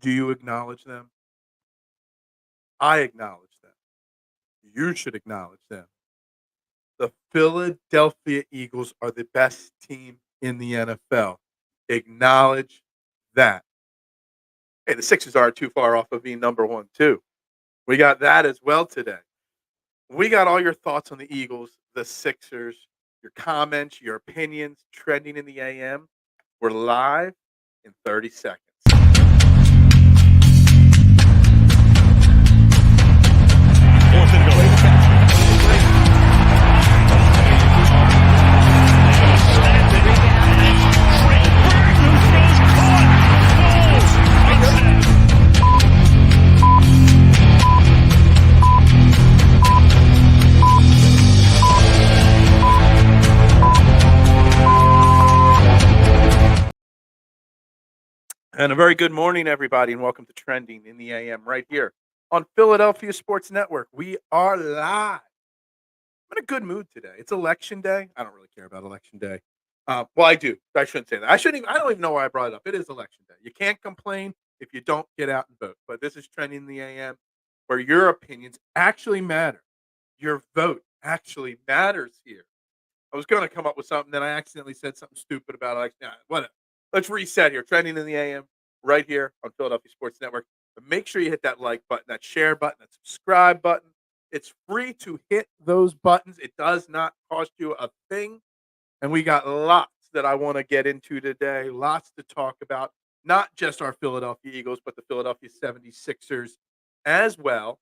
Do you acknowledge them? I acknowledge them. You should acknowledge them. The Philadelphia Eagles are the best team in the NFL. Acknowledge that. Hey, the Sixers aren't too far off of being number one, too. We got that as well today. We got all your thoughts on the Eagles, the Sixers, your comments, your opinions trending in the AM. We're live in 30 seconds. Fourth and goal. And a very good morning, everybody, and welcome to Trending in the AM right here on Philadelphia Sports Network. We are live. I'm in a good mood today. It's election day. I don't really care about election day. Well, I do. I shouldn't say that. I don't even know why I brought it up. It is election day. You can't complain if you don't get out and vote. But this is Trending in the AM, where your opinions actually matter. Your vote actually matters here. I was going to come up with something, then I accidentally said something stupid about election. Nah, whatever. Let's reset here. Trending in the AM right here on Philadelphia Sports Network. But make sure you hit that like button, that share button, that subscribe button. It's free to hit those buttons. It does not cost you a thing. And we got lots that I want to get into today, lots to talk about, not just our Philadelphia Eagles, but the Philadelphia 76ers as well,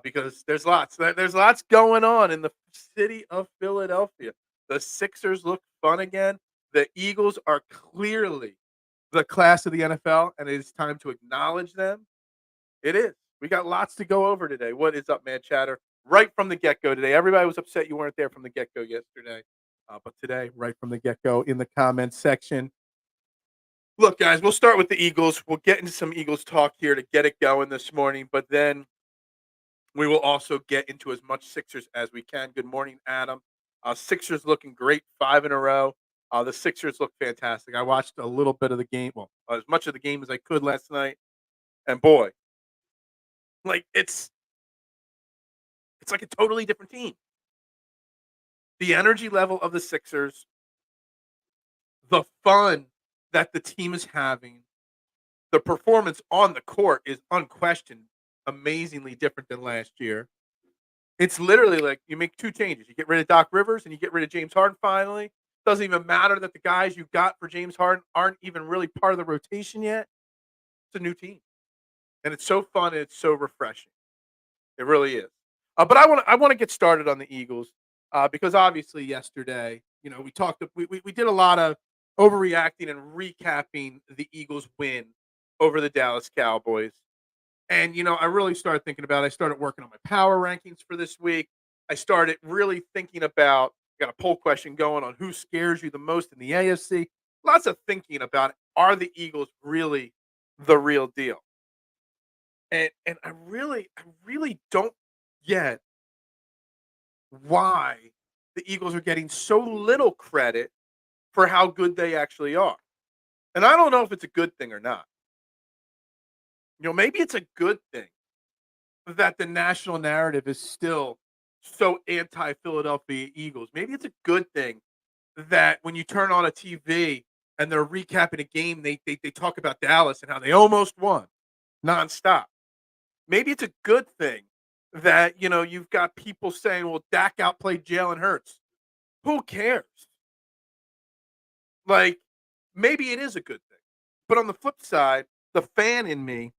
because there's lots going on in the city of Philadelphia. The Sixers look fun again. The Eagles are clearly the class of the NFL, and it is time to acknowledge them. It is. We got lots to go over today. What is up, man? Chatter right from the get-go today. Everybody was upset you weren't there from the get-go yesterday. But today, right from the get-go in the comments section. Look, guys, we'll start with the Eagles. We'll get into some Eagles talk here to get it going this morning, but then we will also get into as much Sixers as we can. Good morning, Adam. Sixers looking great, 5 in a row. The Sixers look fantastic. I watched a little bit of the game, well, as much of the game as I could last night, and boy, like it's like a totally different team. The energy level of the Sixers, the fun that the team is having, the performance on the court is unquestioned amazingly different than last year. It's literally like you make two changes. You get rid of Doc Rivers and you get rid of James Harden finally. Doesn't even matter that the guys you got for James Harden aren't even really part of the rotation yet. It's a new team. And it's so fun and it's so refreshing. It really is. But I want to get started on the Eagles because obviously yesterday, we did a lot of overreacting and recapping the Eagles win over the Dallas Cowboys. And I really started thinking about it. I started working on my power rankings for this week. I started really thinking about, got a poll question going on who scares you the most in the AFC. Lots of thinking about it. Are the Eagles really the real deal? And I really don't get why the Eagles are getting so little credit for how good they actually are. And I don't know if it's a good thing or not. Maybe it's a good thing that the national narrative is still so anti-Philadelphia Eagles. Maybe it's a good thing that when you turn on a TV and they're recapping a game, they talk about Dallas and how they almost won nonstop. Maybe it's a good thing that, you've got people saying, well, Dak outplayed Jalen Hurts. Who cares? Like, maybe it is a good thing. But on the flip side, the fan in me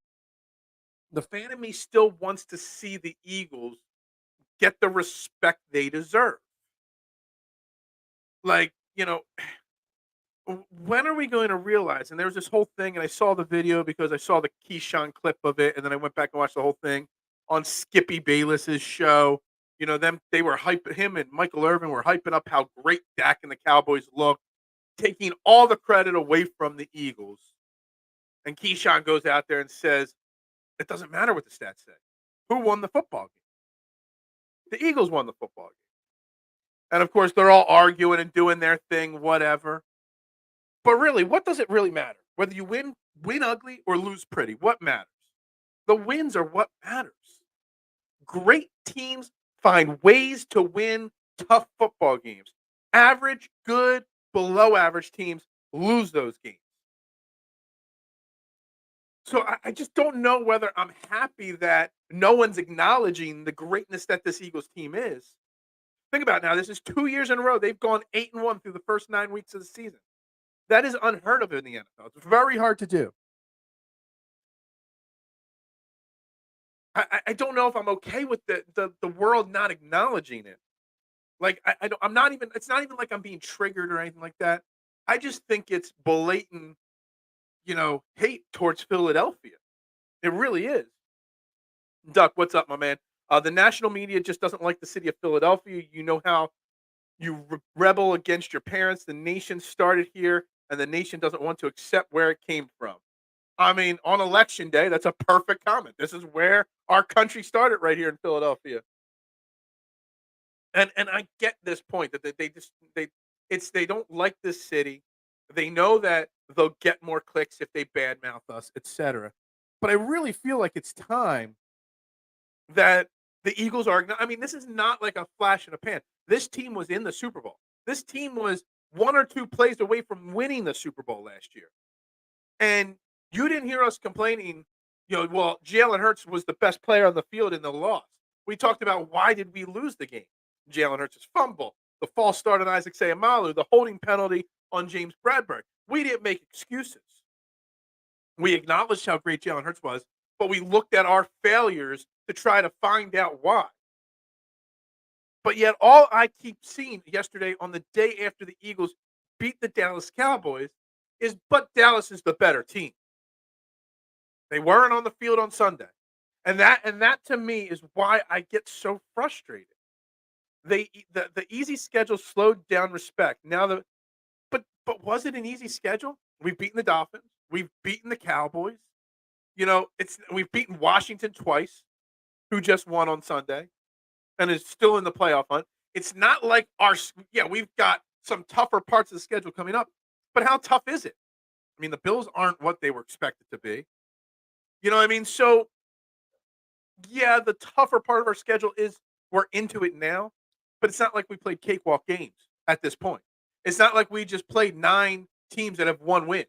still wants to see the Eagles get the respect they deserve. Like, when are we going to realize? And there was this whole thing, and I saw the video because I saw the Keyshawn clip of it, and then I went back and watched the whole thing on Skippy Bayless's show. They were hyping him and Michael Irvin were hyping up how great Dak and the Cowboys look, taking all the credit away from the Eagles. And Keyshawn goes out there and says, it doesn't matter what the stats say. Who won the football game? The Eagles won the football game. And, of course, they're all arguing and doing their thing, whatever. But really, what does it really matter? Whether you win ugly or lose pretty, what matters? The wins are what matters. Great teams find ways to win tough football games. Average, good, below average teams lose those games. So I just don't know whether I'm happy that no one's acknowledging the greatness that this Eagles team is. Think about it now. This is 2 years in a row. They've gone 8-1 through the first 9 weeks of the season. That is unheard of in the NFL. It's very hard to do. I don't know if I'm okay with the world not acknowledging it. Like I'm not even. It's not even like I'm being triggered or anything like that. I just think it's blatant, hate towards Philadelphia. It really is. Duck, what's up, my man? The national media just doesn't like the city of Philadelphia. You know how you rebel against your parents. The nation started here, and the nation doesn't want to accept where it came from. I mean, on election day, that's a perfect comment. This is where our country started, right here in Philadelphia. And I get this point that they don't like this city. They know that they'll get more clicks if they badmouth us, etc. But I really feel like it's time that the Eagles are. I mean, this is not like a flash in a pan. This team was in the Super Bowl. This team was one or two plays away from winning the Super Bowl last year. And you didn't hear us complaining, well, Jalen Hurts was the best player on the field in the loss. We talked about why did we lose the game? Jalen Hurts' fumble, the false start on Isaac Seumalo, the holding penalty on James Bradbury. We didn't make excuses. We acknowledged how great Jalen Hurts was, but we looked at our failures to try to find out why. But yet all I keep seeing yesterday on the day after the Eagles beat the Dallas Cowboys is, but Dallas is the better team. They weren't on the field on Sunday. And that to me is why I get so frustrated. The easy schedule slowed down respect. Now but was it an easy schedule? We've beaten the Dolphins. We've beaten the Cowboys. We've beaten Washington twice, who just won on Sunday and is still in the playoff hunt. It's not like we've got some tougher parts of the schedule coming up, but how tough is it? I mean, the Bills aren't what they were expected to be. You know what I mean? So, yeah, the tougher part of our schedule is we're into it now, but it's not like we played cakewalk games at this point. It's not like we just played 9 teams that have one win.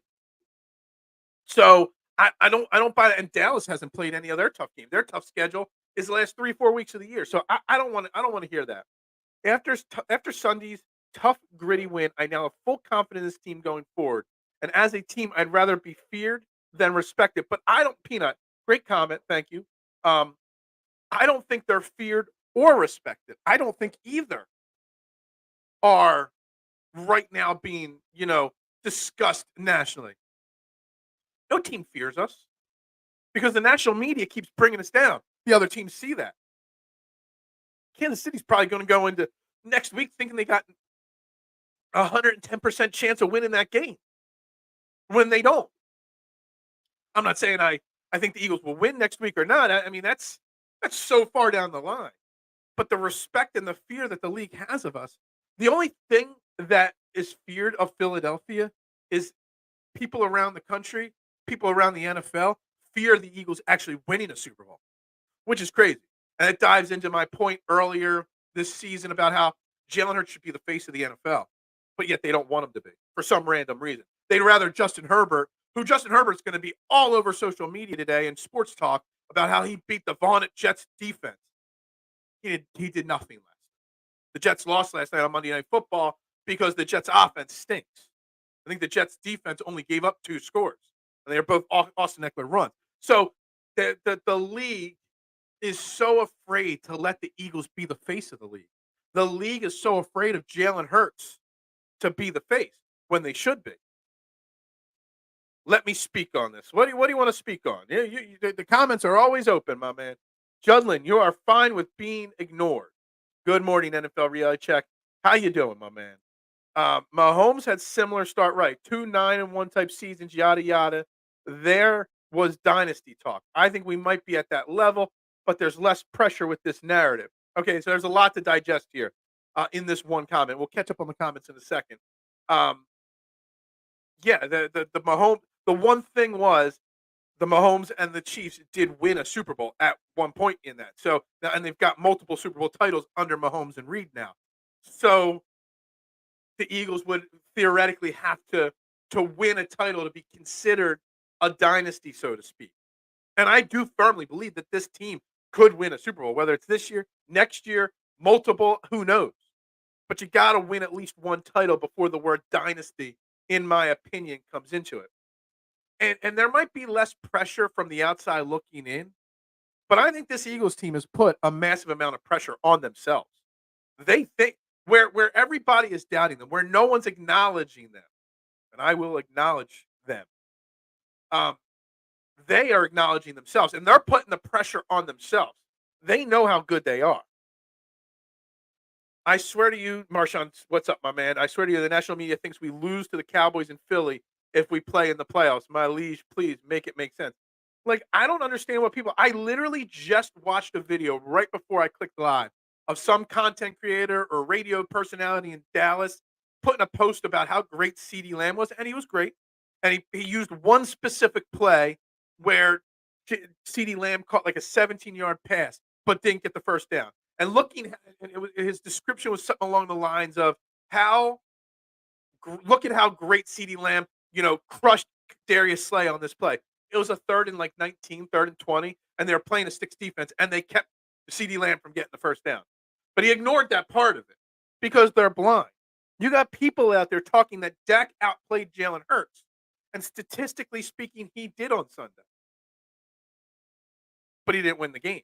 So I don't buy that. And Dallas hasn't played any of their tough games. Their tough schedule is the last 3-4 weeks of the year. So I don't want to hear that. After Sunday's tough, gritty win, I now have full confidence in this team going forward. And as a team, I'd rather be feared than respected. But I don't, Peanut, great comment, thank you. I don't think they're feared or respected. I don't think either are right now being, discussed nationally. No team fears us because the national media keeps bringing us down. The other teams see that. Kansas City's probably going to go into next week thinking they got 110% chance of winning that game when they don't. I'm not saying I think the Eagles will win next week or not. I mean, that's so far down the line. But the respect and the fear that the league has of us, the only thing that is feared of Philadelphia is people around the country, people around the NFL fear the Eagles actually winning a Super Bowl, which is crazy. And it dives into my point earlier this season about how Jalen Hurts should be the face of the NFL, but yet they don't want him to be for some random reason. They'd rather Justin Herbert's going to be all over social media today and sports talk about how he beat the vaunted Jets defense. He did nothing last night. The Jets lost last night on Monday Night Football because the Jets offense stinks. I think the Jets defense only gave up 2 scores, and they are both Austin Eckler runs. So the league is so afraid to let the Eagles be the face of the league. The league is so afraid of Jalen Hurts to be the face when they should be. Let me speak on this. What do you want to speak on? The comments are always open, my man. Judlin, you are fine with being ignored. Good morning, NFL Reality Check. How you doing, my man? Mahomes had similar start right. 2 9-1 type seasons, yada, yada. There was dynasty talk. I think we might be at that level, but there's less pressure with this narrative. Okay, so there's a lot to digest here in this one comment. We'll catch up on the comments in a second. The Mahomes, The one thing was the Mahomes and the Chiefs did win a Super Bowl at one point in that. So, and they've got multiple Super Bowl titles under Mahomes and Reed now. So the Eagles would theoretically have to win a title to be considered a dynasty, so to speak. And I do firmly believe that this team could win a Super Bowl, whether it's this year, next year, multiple, who knows? But you got to win at least one title before the word dynasty, in my opinion, comes into it. And there might be less pressure from the outside looking in, but I think this Eagles team has put a massive amount of pressure on themselves. They think where everybody is doubting them, where no one's acknowledging them, and I will acknowledge them. Um, they are acknowledging themselves, and they're putting the pressure on themselves. They know how good they are. I swear to you, Marshawn, what's up, my man? I swear to you, the national media thinks we lose to the Cowboys in Philly if we play in the playoffs. My liege, please make it make sense. Like, I don't understand what people. I literally just watched a video right before I clicked live of some content creator or radio personality in Dallas putting a post about how great CeeDee Lamb was, and he was great. And he used one specific play where CeeDee Lamb caught like a 17-yard pass, but didn't get the first down. And his description was something along the lines of look at how great CeeDee Lamb, crushed Darius Slay on this play. It was a 3rd and like 19, 3rd and 20, and they were playing a sticks defense, and they kept CeeDee Lamb from getting the first down. But he ignored that part of it because they're blind. You got people out there talking that Dak outplayed Jalen Hurts. And statistically speaking, he did on Sunday. But he didn't win the game.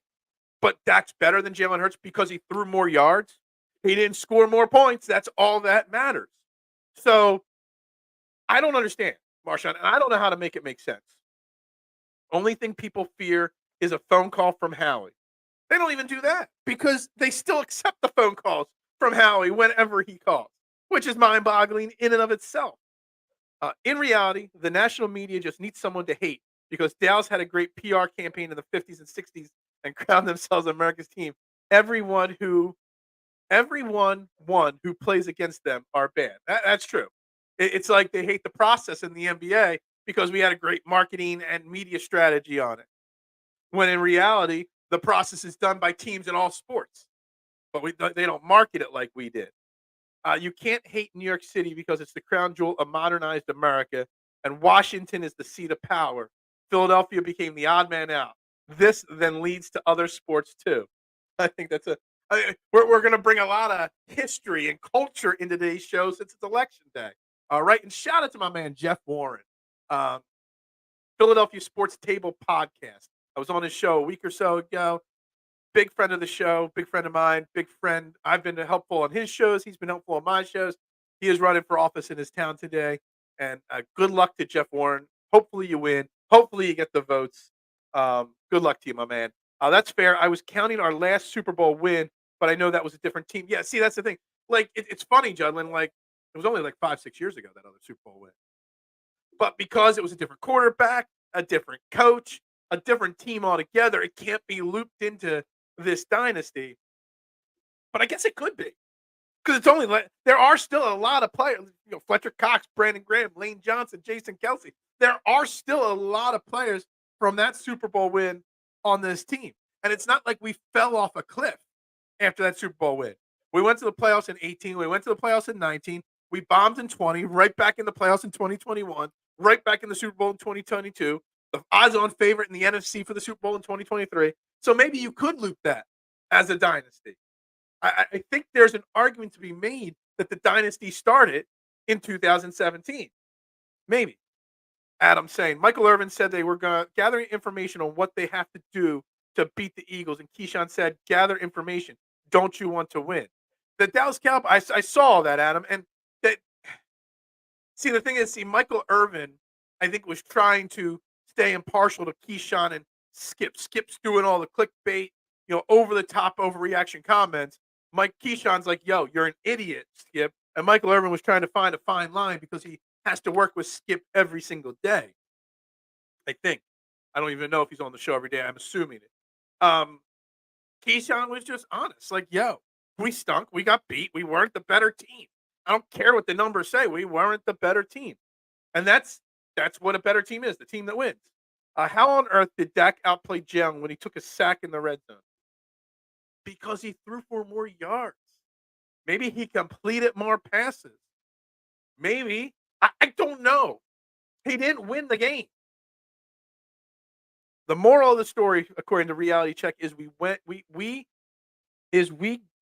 But Dak's better than Jalen Hurts because he threw more yards. He didn't score more points. That's all that matters. So I don't understand, Marshawn, and I don't know how to make it make sense. Only thing people fear is a phone call from Howie. They don't even do that because they still accept the phone calls from Howie whenever he calls, which is mind-boggling in and of itself. In reality, the national media just needs someone to hate because Dallas had a great PR campaign in the 50s and 60s and crowned themselves America's team. Everyone who plays against them are bad. That's true. It's like they hate the process in the NBA because we had a great marketing and media strategy on it. When in reality, the process is done by teams in all sports, but they don't market it like we did. You can't hate New York City because it's the crown jewel of modernized America, and Washington is the seat of power. Philadelphia became the odd man out. This then leads to other sports too. I think we're going to bring a lot of history and culture into today's show since it's election day. All right, and shout out to my man Jeff Warren, Philadelphia Sports Table Podcast. I was on his show a week or so ago. Big friend of the show, big friend of mine, big friend. I've been helpful on his shows. He's been helpful on my shows. He is running for office in his town today. And good luck to Jeff Warren. Hopefully you win. Hopefully you get the votes. Good luck to you, my man. That's fair. I was counting our last Super Bowl win, but I know that was a different team. Yeah, see, that's the thing. Like, it's funny, Judlin. Like, it was only like 5-6 years ago that other Super Bowl win. But because it was a different quarterback, a different coach, a different team altogether, it can't be looped into this dynasty, but I guess it could be because it's only like there are still a lot of players. Fletcher Cox, Brandon Graham, Lane Johnson, Jason Kelsey. There are still a lot of players from that Super Bowl win on this team, and it's not like we fell off a cliff after that Super Bowl win. We went to the playoffs in 18. We went to the playoffs in 19. We bombed in 20. Right back in the playoffs in 2021. Right back in the Super Bowl in 2022. The odds-on favorite in the NFC for the Super Bowl in 2023. So maybe you could loop that as a dynasty. I think there's an argument to be made that the dynasty started in 2017. Maybe. Adam saying, Michael Irvin said they were gathering information on what they have to do to beat the Eagles. And Keyshawn said, gather information. Don't you want to win? The Dallas Cowboys, I saw that, Adam. And that, the thing is, Michael Irvin, I think, was trying to stay impartial to Keyshawn and Skip. Skip's doing all the clickbait, over the top overreaction comments. Mike Keyshawn's like, yo, you're an idiot, Skip. And Michael Irvin was trying to find a fine line because he has to work with Skip every single day. I think. I don't even know if he's on the show every day. I'm assuming it. Keyshawn was just honest. Like, yo, we stunk. We got beat. We weren't the better team. I don't care what the numbers say. We weren't the better team. And that's That's what a better team is, the team that wins. How on earth did Dak outplay Jalen when he took a sack in the red zone? Because he threw for more yards. Maybe he completed more passes. Maybe. I don't know. He didn't win the game. The moral of the story, according to Reality Check, is we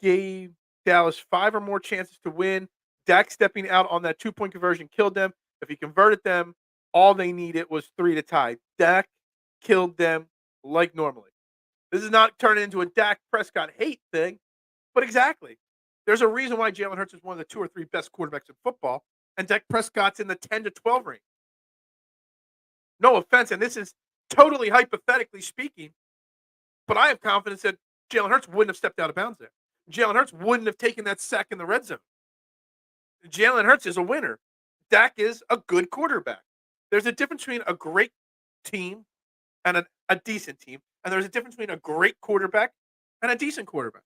gave Dallas 5 or more chances to win. Dak stepping out on that 2-point conversion killed them. If he converted them, all they needed was 3 to tie. Dak killed them like normally. This is not turning into a Dak Prescott hate thing, but exactly. There's a reason why Jalen Hurts is one of the 2 or 3 best quarterbacks in football, and Dak Prescott's in the 10 to 12 range. No offense, and this is totally hypothetically speaking, but I have confidence that Jalen Hurts wouldn't have stepped out of bounds there. Jalen Hurts wouldn't have taken that sack in the red zone. Jalen Hurts is a winner. Dak is a good quarterback. There's a difference between a great team and a decent team, and there's a difference between a great quarterback and a decent quarterback.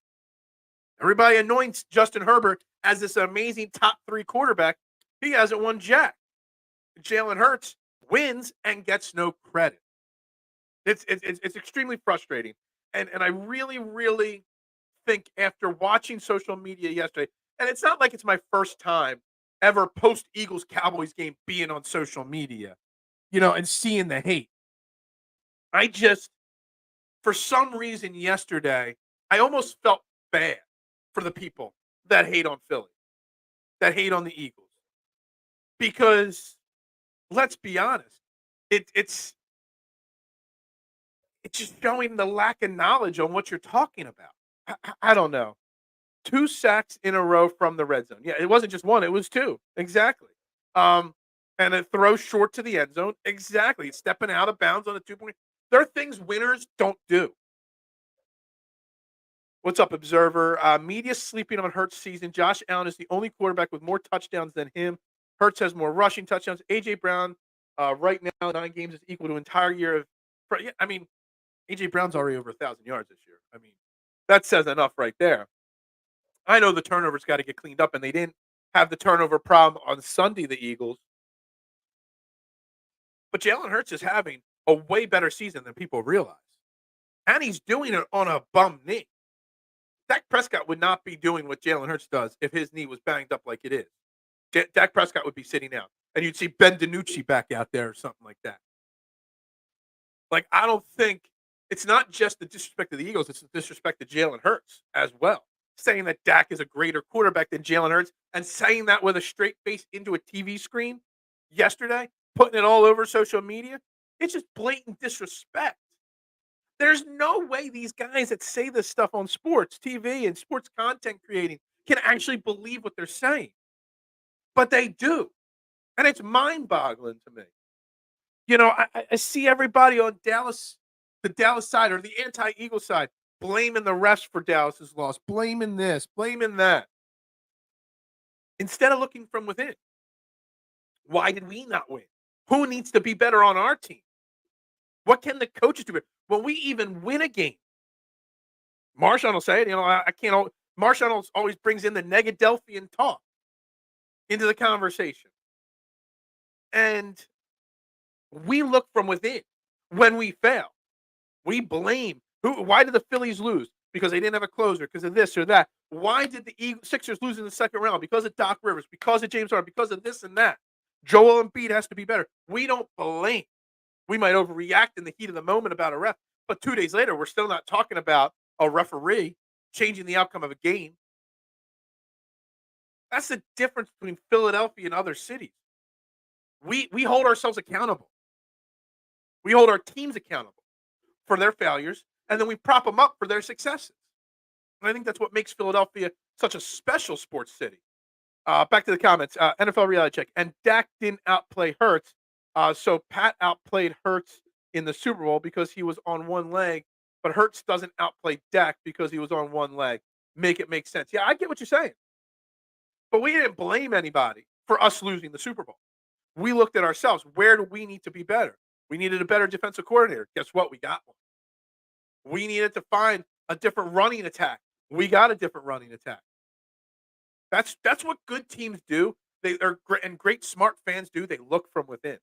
Everybody anoints Justin Herbert as this amazing top 3 quarterback. He hasn't won jack. Jalen Hurts wins and gets no credit. It's extremely frustrating. And I really think after watching social media yesterday, and it's not like it's my first time ever post Eagles Cowboys game being on social media, and seeing the hate. I just, for some reason yesterday, I almost felt bad for the people that hate on Philly, that hate on the Eagles. Because let's be honest, it's just showing the lack of knowledge on what you're talking about. I don't know. 2 sacks in a row from the red zone. Yeah, it wasn't just 1, it was 2. Exactly. And a throw short to the end zone. Exactly. Stepping out of bounds on a 2-point. There are things winners don't do. What's up, Observer? Media sleeping on Hurts' season. Josh Allen is the only quarterback with more touchdowns than him. Hurts has more rushing touchdowns. A.J. Brown, right now, 9 games is equal to an entire year of. Yeah, I mean, A.J. Brown's already over 1,000 yards this year. I mean, that says enough right there. I know the turnovers got to get cleaned up, and they didn't have the turnover problem on Sunday, the Eagles. But Jalen Hurts is having a way better season than people realize. And he's doing it on a bum knee. Dak Prescott would not be doing what Jalen Hurts does if his knee was banged up like it is. Dak Prescott would be sitting out. And you'd see Ben DiNucci back out there or something like that. Like, I don't think it's not just the disrespect to the Eagles, it's the disrespect to Jalen Hurts as well. Saying that Dak is a greater quarterback than Jalen Hurts and saying that with a straight face into a TV screen yesterday, putting it all over social media, it's just blatant disrespect. There's no way these guys that say this stuff on sports TV and sports content creating can actually believe what they're saying. But they do. And it's mind-boggling to me. I see everybody on the Dallas side or the anti-Eagle side, blaming the refs for Dallas's loss, blaming this, blaming that. Instead of looking from within. Why did we not win? Who needs to be better on our team? What can the coaches do? When we even win a game, Marshawn will say it. I can't. Marshawn always brings in the Negadelphian talk into the conversation, and we look from within. When we fail, we blame who. Why did the Phillies lose? Because they didn't have a closer. Because of this or that. Why did the Sixers lose in the second round? Because of Doc Rivers. Because of James Harden. Because of this and that. Joel Embiid has to be better. We don't blame. We might overreact in the heat of the moment about a ref, but 2 days later, we're still not talking about a referee changing the outcome of a game. That's the difference between Philadelphia and other cities. We hold ourselves accountable. We hold our teams accountable for their failures, and then we prop them up for their successes. And I think that's what makes Philadelphia such a special sports city. Back to the comments. NFL Reality Check. And Dak didn't outplay Hurts. So Pat outplayed Hurts in the Super Bowl because he was on one leg, but Hurts doesn't outplay Dak because he was on one leg. Make it make sense. Yeah, I get what you're saying. But we didn't blame anybody for us losing the Super Bowl. We looked at ourselves. Where do we need to be better? We needed a better defensive coordinator. Guess what? We got one. We needed to find a different running attack. We got a different running attack. That's what good teams do. They are great, and great smart fans do. They look from within.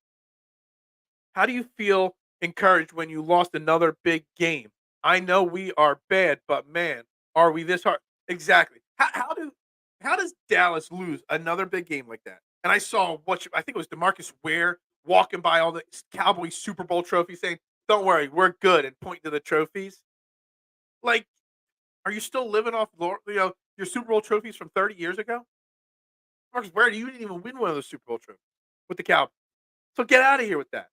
How do you feel encouraged when you lost another big game? I know we are bad, but man, are we this hard? Exactly. How does Dallas lose another big game like that? And I saw I think it was DeMarcus Ware walking by all the Cowboys Super Bowl trophies, saying, "Don't worry, we're good," and pointing to the trophies. Like, are you still living off your Super Bowl trophies from 30 years ago? Marcus Ware, you didn't even win one of those Super Bowl trophies with the Cowboys. So get out of here with that.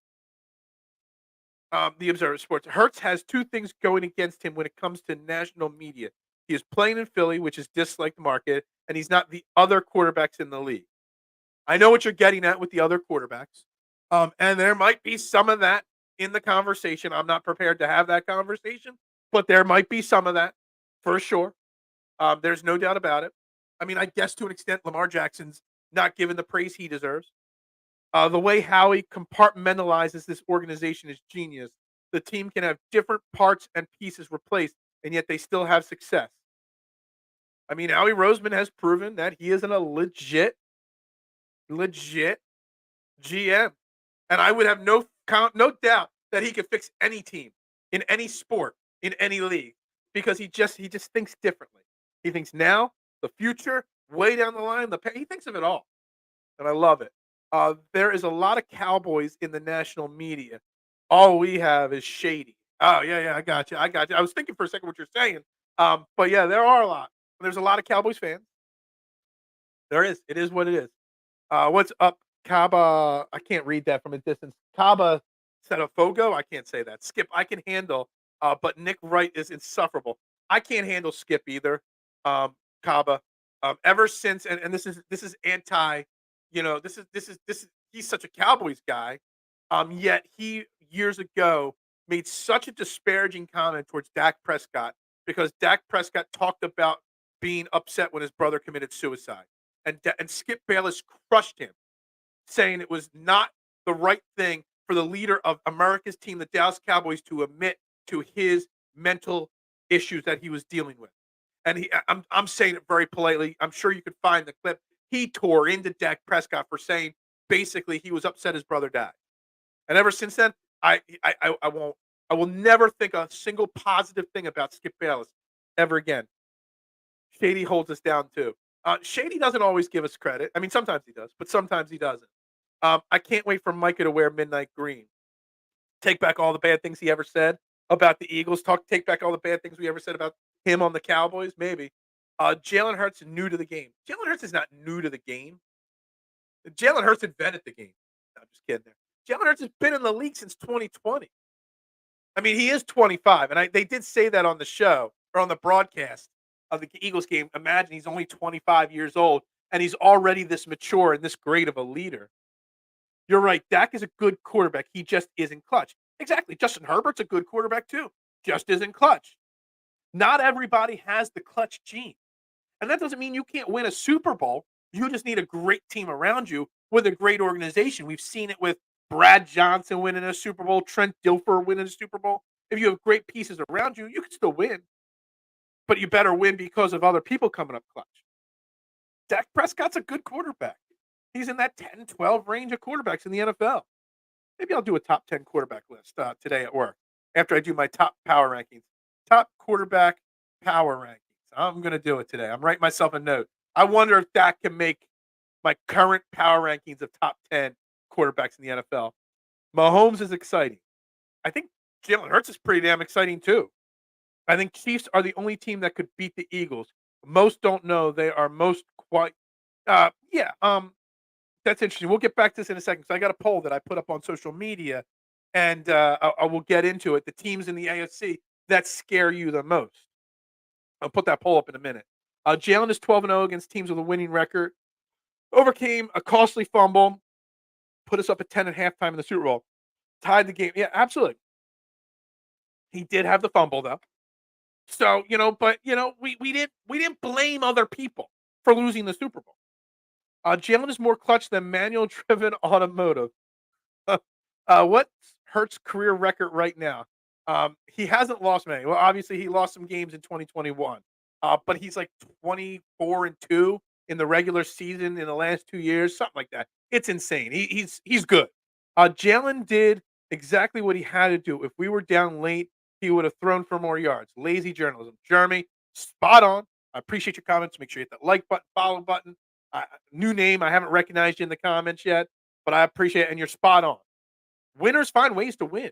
The Observer Sports. Hertz has two things going against him when it comes to national media. He is playing in Philly, which is disliked market, and he's not the other quarterbacks in the league. I know what you're getting at with the other quarterbacks. And there might be some of that in the conversation. I'm not prepared to have that conversation, but there might be some of that for sure. There's no doubt about it. I mean, I guess to an extent, Lamar Jackson's not given the praise he deserves. The way Howie compartmentalizes this organization is genius. The team can have different parts and pieces replaced, and yet they still have success. I mean, Howie Roseman has proven that he is a legit GM, and I would have no doubt that he could fix any team in any sport in any league because he just thinks differently. He thinks now, the future, way down the line, he thinks of it all, and I love it. There is a lot of Cowboys in the national media. All we have is shady. Oh yeah, I got you. I was thinking for a second what you're saying, but yeah, there are a lot. There's a lot of Cowboys fans. There is. It is what it is. What's up, Kaba? I can't read that from a distance. Kaba Setafogo. I can't say that. Skip, I can handle. But Nick Wright is insufferable. I can't handle Skip either. Kaba. Ever since, and this is anti. This is he's such a Cowboys guy. Yet he years ago made such a disparaging comment towards Dak Prescott because Dak Prescott talked about being upset when his brother committed suicide, and Skip Bayless crushed him, saying it was not the right thing for the leader of America's team, the Dallas Cowboys, to admit to his mental issues that he was dealing with. And I'm saying it very politely. I'm sure you could find the clip. He tore into Dak Prescott for saying basically he was upset his brother died. And ever since then, I will never think a single positive thing about Skip Bayless ever again. Shady holds us down too. Shady doesn't always give us credit. I mean, sometimes he does, but sometimes he doesn't. I can't wait for Micah to wear midnight green. Take back all the bad things he ever said about the Eagles. Take back all the bad things we ever said about him on the Cowboys. Maybe. Jalen Hurts is new to the game. Jalen Hurts is not new to the game. Jalen Hurts invented the game. No, I'm just kidding there. Jalen Hurts has been in the league since 2020. I mean, he is 25, and they did say that on the show or on the broadcast of the Eagles game. Imagine he's only 25 years old, and he's already this mature and this great of a leader. You're right. Dak is a good quarterback. He just isn't clutch. Exactly. Justin Herbert's a good quarterback too. Just isn't clutch. Not everybody has the clutch gene. And that doesn't mean you can't win a Super Bowl. You just need a great team around you with a great organization. We've seen it with Brad Johnson winning a Super Bowl, Trent Dilfer winning a Super Bowl. If you have great pieces around you, you can still win. But you better win because of other people coming up clutch. Dak Prescott's a good quarterback. He's in that 10, 12 range of quarterbacks in the NFL. Maybe I'll do a top 10 quarterback list today at work after I do my top power rankings. Top quarterback power rankings. I'm going to do it today. I'm writing myself a note. I wonder if that can make my current power rankings of top 10 quarterbacks in the NFL. Mahomes is exciting. I think Jalen Hurts is pretty damn exciting too. I think Chiefs are the only team that could beat the Eagles. Most don't know they are most quite. Yeah. That's interesting. We'll get back to this in a second. So I got a poll that I put up on social media, and I will get into it. The teams in the AFC that scare you the most. I'll put that poll up in a minute. Jalen is 12-0 against teams with a winning record. Overcame a costly fumble. Put us up at 10 at halftime in the Super Bowl. Tied the game. Yeah, absolutely. He did have the fumble though. So, but we didn't blame other people for losing the Super Bowl. Jalen is more clutch than manual-driven automotive. What's Hurts' career record right now? He hasn't lost many. Well, obviously, he lost some games in 2021. But he's like 24-2 in the regular season in the last 2 years, something like that. It's insane. He's good. Jalen did exactly what he had to do. If we were down late, he would have thrown for more yards. Lazy journalism. Jeremy, spot on. I appreciate your comments. Make sure you hit that like button, follow button. New name. I haven't recognized you in the comments yet, but I appreciate it, and you're spot on. Winners find ways to win.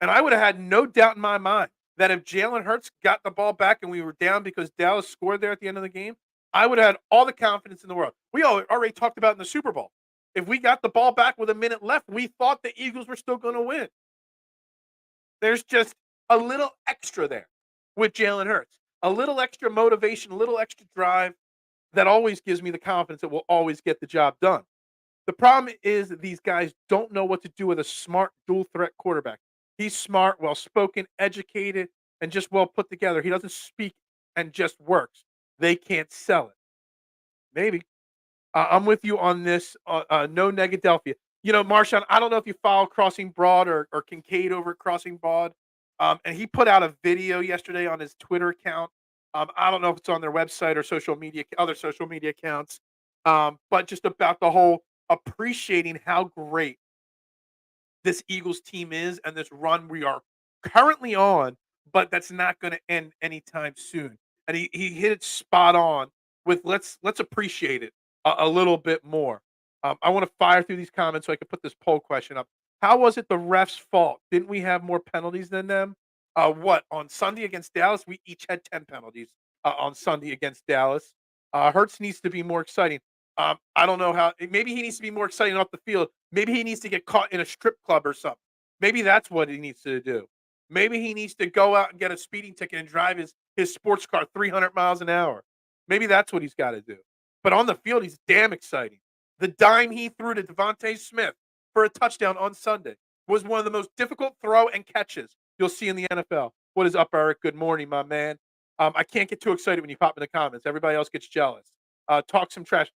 And I would have had no doubt in my mind that if Jalen Hurts got the ball back and we were down because Dallas scored there at the end of the game, I would have had all the confidence in the world. We already talked about in the Super Bowl. If we got the ball back with a minute left, we thought the Eagles were still going to win. There's just a little extra there with Jalen Hurts, a little extra motivation, a little extra drive that always gives me the confidence that we'll always get the job done. The problem is that these guys don't know what to do with a smart dual threat quarterback. He's smart, well spoken, educated, and just well put together. He doesn't speak and just works. They can't sell it. Maybe. I'm with you on this. No Negadelphia. Marshawn, I don't know if you follow Crossing Broad or Kincaid over at Crossing Broad. And he put out a video yesterday on his Twitter account. I don't know if it's on their website or other social media accounts. But just about the whole appreciating how great this Eagles team is and this run we are currently on, but that's not going to end anytime soon. And he hit it spot on with let's appreciate it a little bit more. I want to fire through these comments so I can put this poll question up. How was it the refs' fault? Didn't we have more penalties than them? What on Sunday against Dallas? We each had 10 penalties on Sunday against Dallas. Hurts needs to be more exciting. I don't know how. Maybe he needs to be more exciting off the field. Maybe he needs to get caught in a strip club or something. Maybe that's what he needs to do. Maybe he needs to go out and get a speeding ticket and drive his sports car 300 miles an hour. Maybe that's what he's got to do. But on the field, he's damn exciting. The dime he threw to Devontae Smith for a touchdown on Sunday was one of the most difficult throw and catches you'll see in the NFL. What is up, Eric? Good morning, my man. I can't get too excited when you pop in the comments. Everybody else gets jealous. Talk some trash.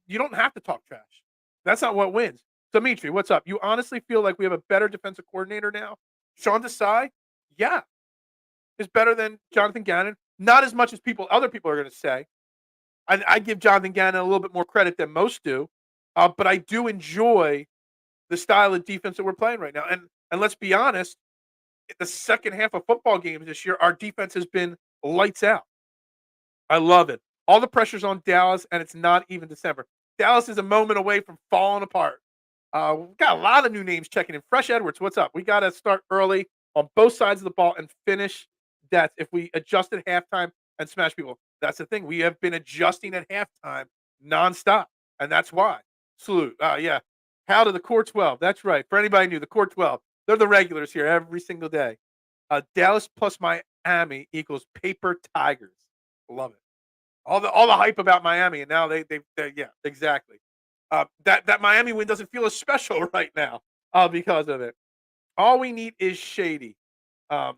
You don't have to talk trash. That's not what wins. Dimitri, what's up? You honestly feel like we have a better defensive coordinator now? Sean Desai, yeah, is better than Jonathan Gannon. Not as much as other people are going to say. I give Jonathan Gannon a little bit more credit than most do, but I do enjoy the style of defense that we're playing right now. And let's be honest, the second half of football games this year, our defense has been lights out. I love it. All the pressure's on Dallas, and it's not even December. Dallas is a moment away from falling apart. We've got a lot of new names checking in. Fresh Edwards, what's up? We got to start early on both sides of the ball and finish that. If we adjust at halftime and smash people, that's the thing. We have been adjusting at halftime nonstop, and that's why. Salute. Yeah. How to the Core 12. That's right. For anybody new, the Core 12. They're the regulars here every single day. Dallas plus Miami equals paper tigers. Love it. All the hype about Miami, and now they yeah, exactly. That Miami win doesn't feel as special right now because of it. All we need is Shady. I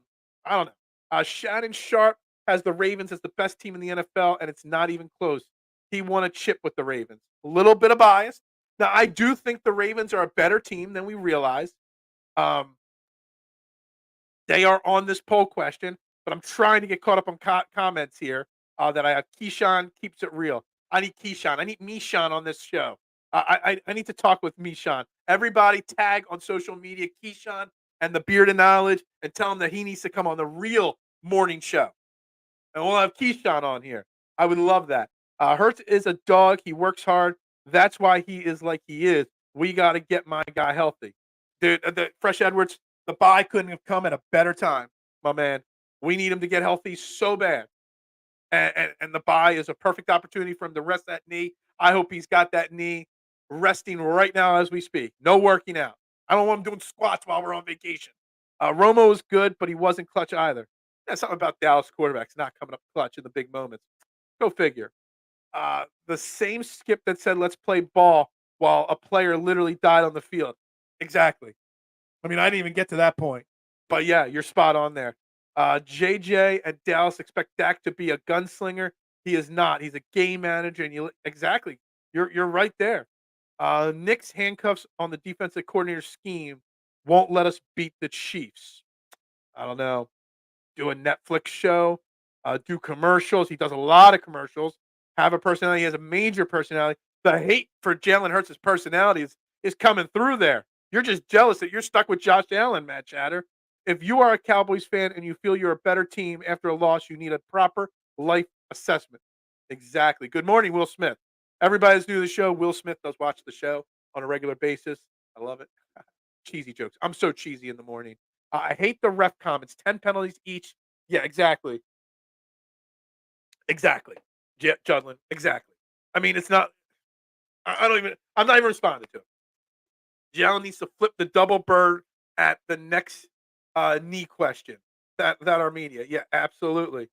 don't know. Shannon Sharp has the Ravens as the best team in the NFL, and it's not even close. He won a chip with the Ravens. A little bit of bias. Now, I do think the Ravens are a better team than we realize. They are on this poll question, but I'm trying to get caught up on comments here that I have. Keyshawn keeps it real. I need Keyshawn. I need Mishan on this show. I need to talk with Mishan. Everybody tag on social media Keyshawn and the Beard of Knowledge and tell him that he needs to come on the real morning show. And we'll have Keyshawn on here. I would love that. Hurts is a dog. He works hard. That's why he is like he is. We got to get my guy healthy. Dude, the Fresh Edwards, the bye couldn't have come at a better time, my man. We need him to get healthy so bad. And the bye is a perfect opportunity for him to rest that knee. I hope he's got that knee resting right now as we speak. No working out. I don't want him doing squats while we're on vacation. Romo is good, but he wasn't clutch either. Yeah, something about Dallas quarterbacks not coming up clutch in the big moments. Go figure. The same skip that said, let's play ball while a player literally died on the field. Exactly. I mean, I didn't even get to that point. But yeah, you're spot on there. JJ and Dallas expect Dak to be a gunslinger. He is not. He's a game manager, and exactly. You're right there. Nick's handcuffs on the defensive coordinator scheme won't let us beat the Chiefs. I don't know. Do a Netflix show. Do commercials. He does a lot of commercials. Have a personality. He has a major personality. The hate for Jalen Hurts' personality is coming through there. You're just jealous that you're stuck with Josh Allen, Matt Chatter. If you are a Cowboys fan and you feel you're a better team after a loss, you need a proper life assessment. Exactly. Good morning, Will Smith. Everybody's new to the show. Will Smith does watch the show on a regular basis. I love it. Cheesy jokes. I'm so cheesy in the morning. I hate the ref comments. 10 penalties each. Yeah, exactly. Exactly. Judlin. Exactly. I mean, it's not. I don't even. I'm not even responding to it. Jalen needs to flip the double bird at the next knee question. That Armenia. Yeah, absolutely.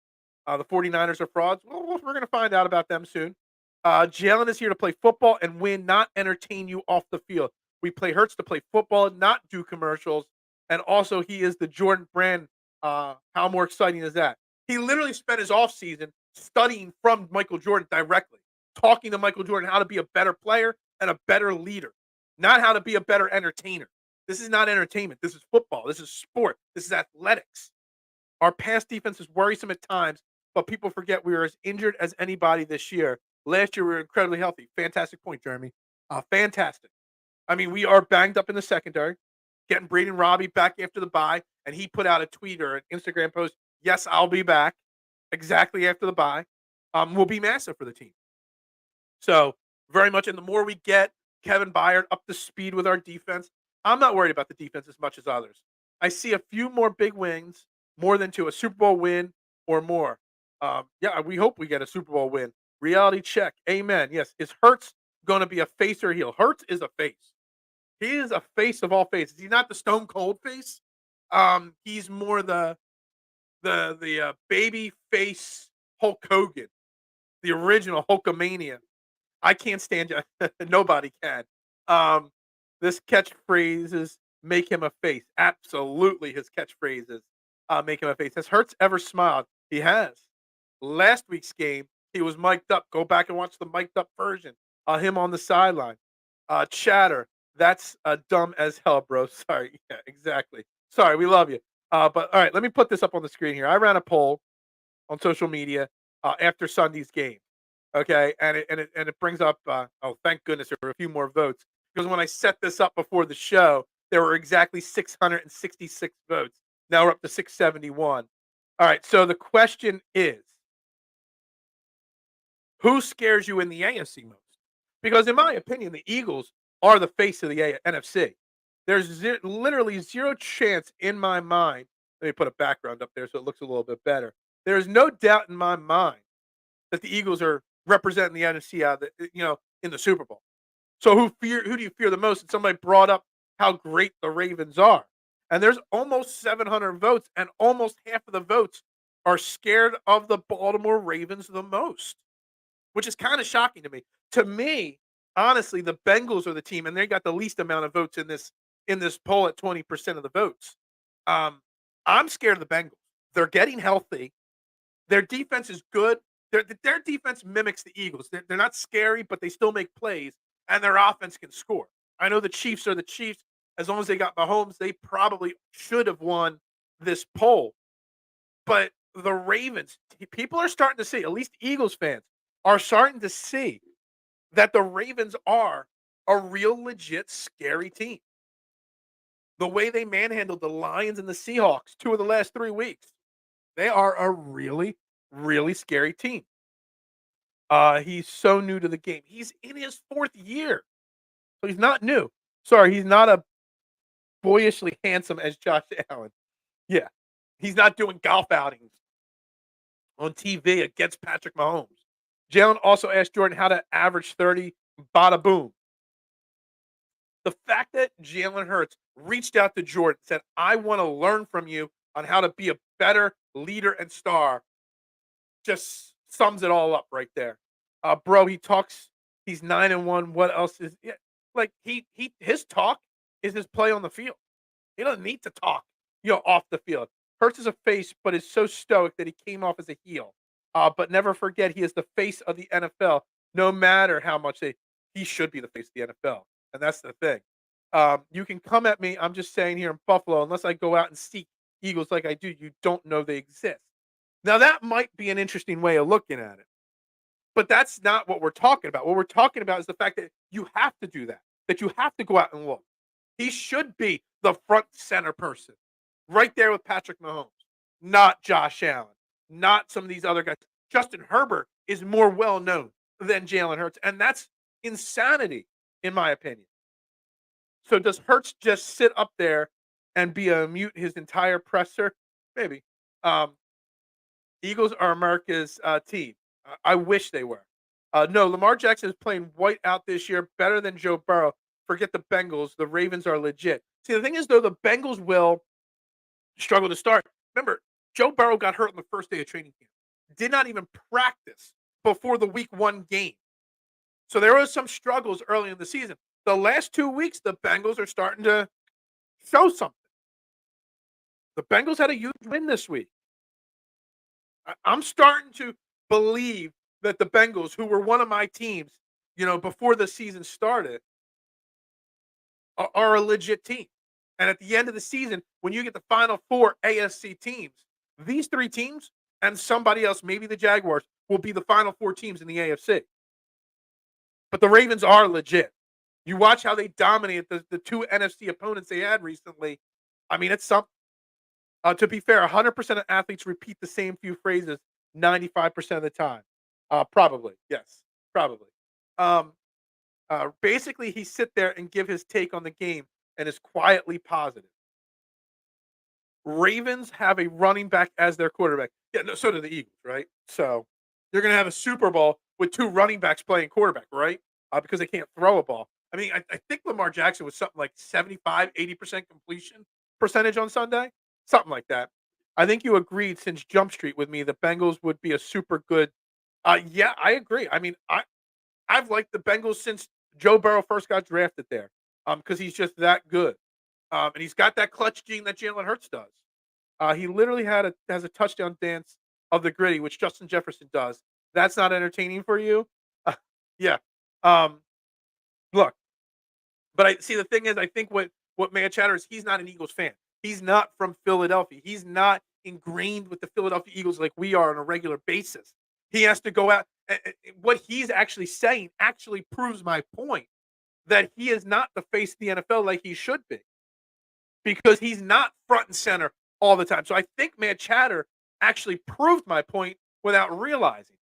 The 49ers are frauds. Well, we're going to find out about them soon. Jalen is here to play football and win, not entertain you off the field. We play Hurts to play football, not do commercials. And also, he is the Jordan Brand. How more exciting is that? He literally spent his offseason studying from Michael Jordan directly, talking to Michael Jordan how to be a better player and a better leader, not how to be a better entertainer. This is not entertainment. This is football. This is sport. This is athletics. Our pass defense is worrisome at times, but people forget we were as injured as anybody this year. Last year, we were incredibly healthy. Fantastic point, Jeremy. Fantastic. I mean, we are banged up in the secondary, getting Braden Robbie back after the bye, and he put out a tweet or an Instagram post, yes, I'll be back exactly after the bye, will be massive for the team. So very much, and the more we get Kevin Byard up to speed with our defense, I'm not worried about the defense as much as others. I see a few more big wins, more than two, a Super Bowl win or more. Yeah, we hope we get a Super Bowl win. Reality check. Amen. Yes. Is Hurts going to be a face or a heel? Hurts is a face. He is a face of all faces. He's not the Stone Cold face. He's more the baby face Hulk Hogan, the original Hulkamania. I can't stand you. Nobody can. Um, this catchphrases make him a face. Absolutely, his catchphrases make him a face. Has Hurts ever smiled? He has. Last week's game, he was mic'd up. Go back and watch the mic'd up version. Him on the sideline. Chatter. That's dumb as hell, bro. Sorry. Yeah, exactly. Sorry, we love you. But all right, let me put this up on the screen here. I ran a poll on social media after Sunday's game. Okay, and it brings up. Oh, thank goodness there were a few more votes because when I set this up before the show, there were exactly 666 votes. Now we're up to 671. All right, so the question is, who scares you in the AFC most? Because in my opinion, the Eagles are the face of the NFC. There's literally zero chance in my mind. Let me put a background up there so it looks a little bit better. There's no doubt in my mind that the Eagles are representing the NFC out of in the Super Bowl. So who do you fear the most? And somebody brought up how great the Ravens are. And there's almost 700 votes, and almost half of the votes are scared of the Baltimore Ravens the most, which is kind of shocking to me. To me, honestly, the Bengals are the team, and they got the least amount of votes in this poll at 20% of the votes. I'm scared of the Bengals. They're getting healthy. Their defense is good. Their defense mimics the Eagles. They're not scary, but they still make plays, and their offense can score. I know the Chiefs are the Chiefs. As long as they got Mahomes, they probably should have won this poll. But the Ravens, people are starting to see, at least Eagles fans, are starting to see that the Ravens are a real legit scary team. The way they manhandled the Lions and the Seahawks 2 of the last 3 weeks, they are a really, really scary team. He's so new to the game. He's in his 4th year. So he's not new. Sorry, he's not a boyishly handsome as Josh Allen. Yeah. He's not doing golf outings on TV against Patrick Mahomes. Jalen also asked Jordan how to average 30, bada boom. The fact that Jalen Hurts reached out to Jordan and said, I want to learn from you on how to be a better leader and star, just sums it all up right there. Bro, he talks, he's 9-1. What else is like his talk is his play on the field. He doesn't need to talk, off the field. Hurts is a face, but is so stoic that he came off as a heel. But never forget, he is the face of the NFL. No matter how much he should be the face of the NFL, and that's the thing. You can come at me. I'm just saying here in Buffalo, unless I go out and seek Eagles like I do, you don't know they exist. Now that might be an interesting way of looking at it, but that's not what we're talking about. What we're talking about is the fact that you have to do that. That you have to go out and look. He should be the front center person right there with Patrick Mahomes, not Josh Allen, not some of these other guys. Justin Herbert is more well known than Jalen Hurts, and that's insanity, in my opinion. So does Hurts just sit up there and be a mute his entire presser? Maybe. Um, Eagles are America's team. I wish they were. No, Lamar Jackson is playing white out this year better than Joe Burrow. Forget the Bengals. The Ravens are legit. See, the thing is, though, the Bengals will struggle to start. Remember, Joe Burrow got hurt on the first day of training camp. Did not even practice before the week 1 game. So there was some struggles early in the season. The last 2 weeks, the Bengals are starting to show something. The Bengals had a huge win this week. I'm starting to believe that the Bengals, who were one of my teams, before the season started, are a legit team. And at the end of the season, when you get the final 4 AFC teams, these 3 teams and somebody else, maybe the Jaguars, will be the final 4 teams in the AFC. But the Ravens are legit. You watch how they dominated the 2 NFC opponents they had recently. I mean, it's something. To be fair, 100% of athletes repeat the same few phrases 95% of the time. Probably, yes, probably. Um, Basically, he sit there and give his take on the game and is quietly positive. Ravens have a running back as their quarterback. Yeah, no, so do the Eagles, right? So you're going to have a Super Bowl with 2 running backs playing quarterback, right? Because they can't throw a ball. I mean, I think Lamar Jackson was something like 75, 80% completion percentage on Sunday, something like that. I think you agreed since Jump Street with me the Bengals would be a super good. Yeah, I agree. I mean, I've liked the Bengals since Joe Burrow first got drafted there, because he's just that good, and he's got that clutch gene that Jalen Hurts does. He literally has a touchdown dance of the gritty, which Justin Jefferson does. That's not entertaining for you. Yeah. Um, Look, but I see the thing is, I think what Matt Chatter is, he's not an Eagles fan. He's not from Philadelphia. He's not ingrained with the Philadelphia Eagles like we are on a regular basis. He has to go out. What he's actually saying actually proves my point that he is not the face of the NFL like he should be, because he's not front and center all the time. So I think Matt Chatter actually proved my point without realizing.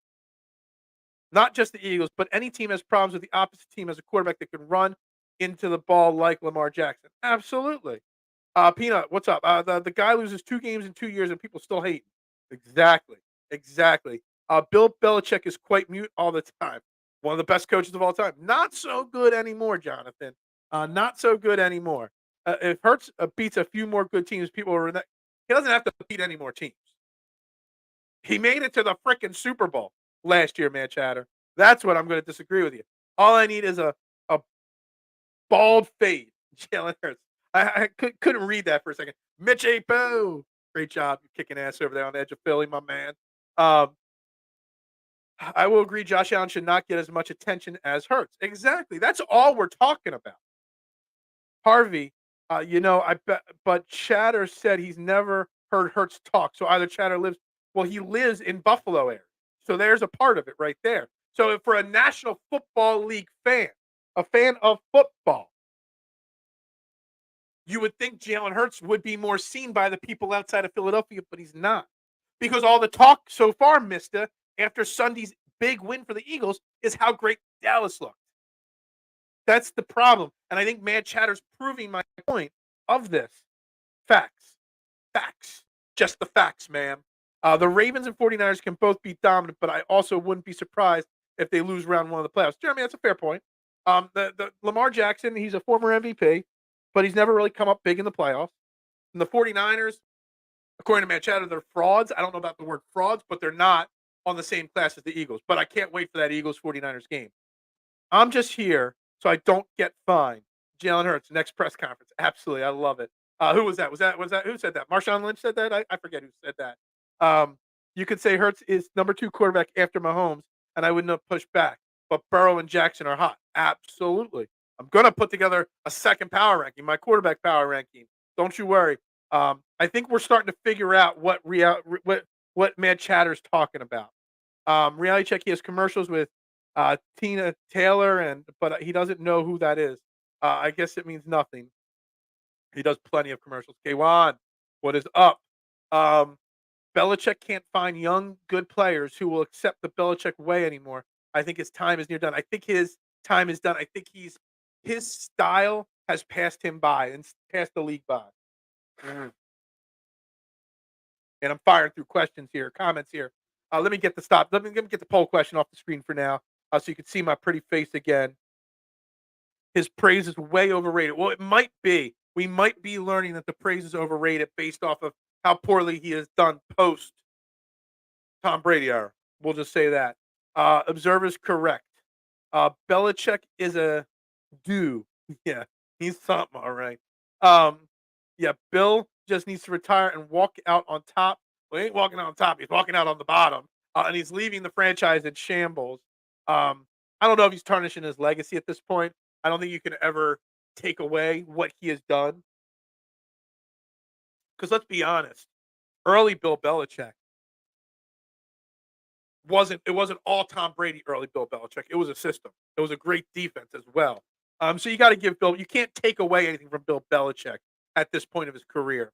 Not just the Eagles, but any team has problems with the opposite team as a quarterback that can run into the ball like Lamar Jackson. Absolutely. Peanut, what's up? The guy loses 2 games in 2 years and people still hate him. Exactly. Exactly. Bill Belichick is quite mute all the time. One of the best coaches of all time. Not so good anymore, Jonathan. Not so good anymore. If Hurts beats a few more good teams, people are. He doesn't have to beat any more teams. He made it to the freaking Super Bowl last year, man, Chatter. That's what I'm going to disagree with you. All I need is a bald fade. Jalen Hurts. I couldn't read that for a second. Mitch Apo. Great job. You're kicking ass over there on the edge of Philly, my man. I will agree Josh Allen should not get as much attention as Hurts. Exactly. That's all we're talking about. Harvey, I bet, but Chatter said he's never heard Hurts talk. So either Chatter lives, well, he lives in Buffalo area. So there's a part of it right there. So if for a National Football League fan, a fan of football, you would think Jalen Hurts would be more seen by the people outside of Philadelphia, but he's not. Because all the talk so far, Mister, after Sunday's big win for the Eagles, is how great Dallas looked. That's the problem. And I think Mad Chatter's proving my point of this. Facts. Facts. Just the facts, man. The Ravens and 49ers can both be dominant, but I also wouldn't be surprised if they lose round 1 of the playoffs. Jeremy, that's a fair point. The Lamar Jackson, he's a former MVP, but he's never really come up big in the playoffs. And the 49ers, according to Mad Chatter, they're frauds. I don't know about the word frauds, but they're not on the same class as the Eagles. But I can't wait for that Eagles 49ers game. I'm just here so I don't get fined. Jalen Hurts, next press conference. Absolutely. I love it. Who was that? Was that who said that? Marshawn Lynch said that? I forget who said that. You could say Hurts is number 2 quarterback after Mahomes, and I wouldn't have pushed back. But Burrow and Jackson are hot. Absolutely. I'm going to put together a second power ranking, my quarterback power ranking. Don't you worry. I think we're starting to figure out what Mad Chatter's talking about. Reality Check, he has commercials with Tina Taylor, but he doesn't know who that is. I guess it means nothing. He does plenty of commercials. K1, what is up? Um, Belichick can't find young, good players who will accept the Belichick way anymore. I think his time is near done. I think his time is done. I think his style has passed him by and passed the league by. Mm. And I'm firing through questions here, comments here. Let me get the stop. Let me get the poll question off the screen for now, so you can see my pretty face again. His praise is way overrated. Well, it might be. We might be learning that the praise is overrated based off of how poorly he has done post Tom Brady era. We'll just say that. Observer's correct. Belichick is a do. Yeah, he's something, all right. Um, yeah, Bill just needs to retire and walk out on top. Well, he ain't walking out on top. He's walking out on the bottom, and he's leaving the franchise in shambles. Um, I don't know if he's tarnishing his legacy at this point. I don't think you can ever take away what he has done. Because let's be honest, early Bill Belichick it wasn't all Tom Brady early Bill Belichick. It was a system. It was a great defense as well. So you got to give Bill. You can't take away anything from Bill Belichick at this point of his career.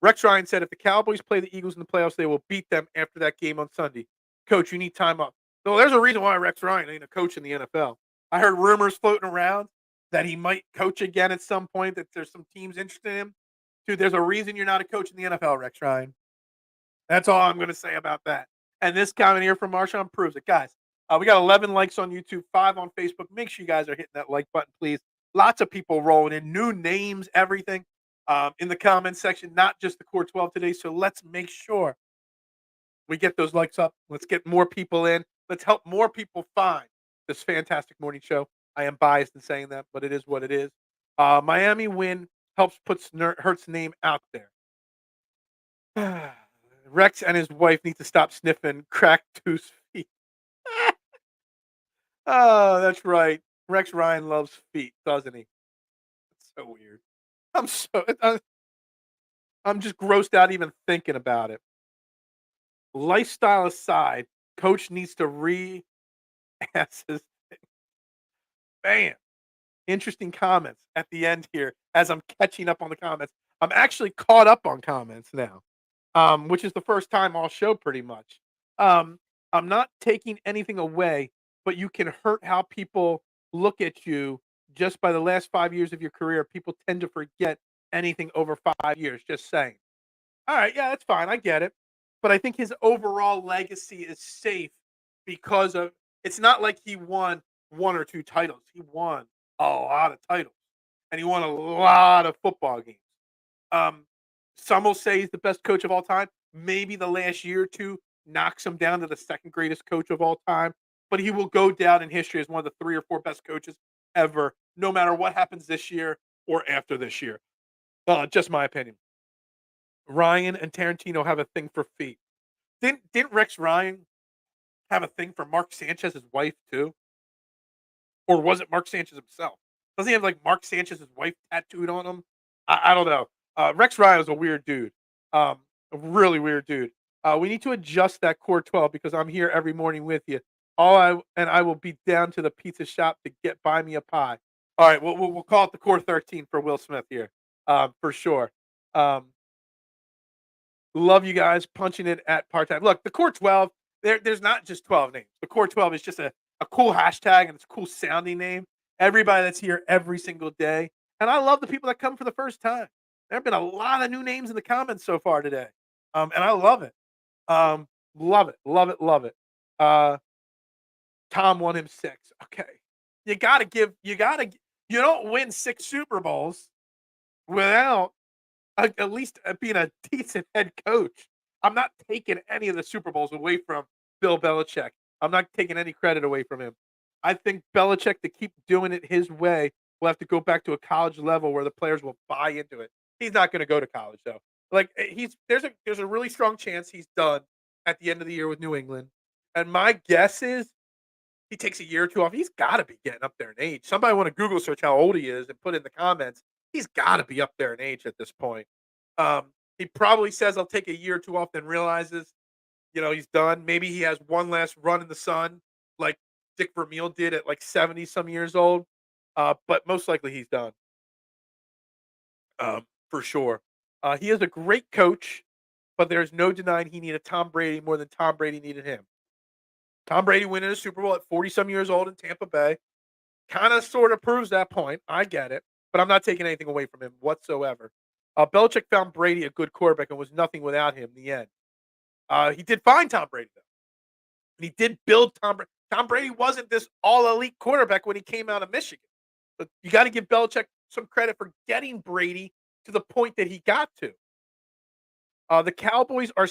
Rex Ryan said, if the Cowboys play the Eagles in the playoffs, they will beat them after that game on Sunday. Coach, you need time off. So there's a reason why Rex Ryan ain't a coach in the NFL. I heard rumors floating around that he might coach again at some point. That there's some teams interested in him. Dude, there's a reason you're not a coach in the NFL, Rex Ryan. That's all I'm going to say about that. And this comment here from Marshawn proves it. Guys, we got 11 likes on YouTube, 5 on Facebook. Make sure you guys are hitting that like button, please. Lots of people rolling in, new names, everything in the comments section, not just the Core 12 today. So let's make sure we get those likes up. Let's get more people in. Let's help more people find this fantastic morning show. I am biased in saying that, but it is what it is. Miami win helps puts Hurt's name out there. Rex and his wife need to stop sniffing cracked tooth feet. Oh, that's right. Rex Ryan loves feet, doesn't he? It's so weird. I'm so I'm just grossed out even thinking about it. Lifestyle aside, coach needs to re-ass his man. Interesting comments at the end here as I'm catching up on the comments. I'm actually caught up on comments now, which is the first time I'll show pretty much. I'm not taking anything away, but you can hurt how people look at you just by the last 5 years of your career. People tend to forget anything over 5 years. Just saying. All right, yeah, that's fine. I get it. But I think his overall legacy is safe because of it's not like he won 1 or 2 titles. He won a lot of titles. And he won a lot of football games. Um, some will say he's the best coach of all time. Maybe the last year or two knocks him down to the second greatest coach of all time. But he will go down in history as one of the 3 or 4 best coaches ever, no matter what happens this year or after this year. Just my opinion. Ryan and Tarantino have a thing for feet. Didn't Rex Ryan have a thing for Mark Sanchez's wife too? Or was it Mark Sanchez himself? Doesn't he have like Mark Sanchez's wife tattooed on him? I don't know. Rex Ryan is a weird dude. A really weird dude. We need to adjust that core 12 because I'm here every morning with you. I will be down to the pizza shop to get buy me a pie. All right, we'll call it the core 13 for Will Smith here, for sure. Um, Love you guys punching it at part time. Look, the core 12, there's not just 12 names. The core 12 is just a cool hashtag and it's a cool sounding name. Everybody that's here every single day. And I love the people that come for the first time. There have been a lot of new names in the comments so far today. And I love it. Love it, love it, love it. Tom won him 6. Okay. You don't win 6 Super Bowls without at least being a decent head coach. I'm not taking any of the Super Bowls away from Bill Belichick. I'm not taking any credit away from him. I think Belichick, to keep doing it his way, will have to go back to a college level where the players will buy into it. He's not going to go to college though. Like there's a really strong chance he's done at the end of the year with New England. And my guess is he takes a year or 2 off. He's got to be getting up there in age. Somebody want to Google search how old he is and put in the comments. He's got to be up there in age at this point. He probably says I'll take a year or 2 off, then realizes, he's done. Maybe he has one last run in the sun, like Dick Vermeil did at like 70 some years old. But most likely he's done. for sure. He is a great coach, but there's no denying he needed Tom Brady more than Tom Brady needed him. Tom Brady winning a Super Bowl at 40-some years old in Tampa Bay kind of sort of proves that point. I get it, but I'm not taking anything away from him whatsoever. Belichick found Brady a good quarterback and was nothing without him in the end. He did find Tom Brady, though. And he did build Tom Brady. Tom Brady wasn't this all elite quarterback when he came out of Michigan. But you got to give Belichick some credit for getting Brady to the point that he got to. The Cowboys are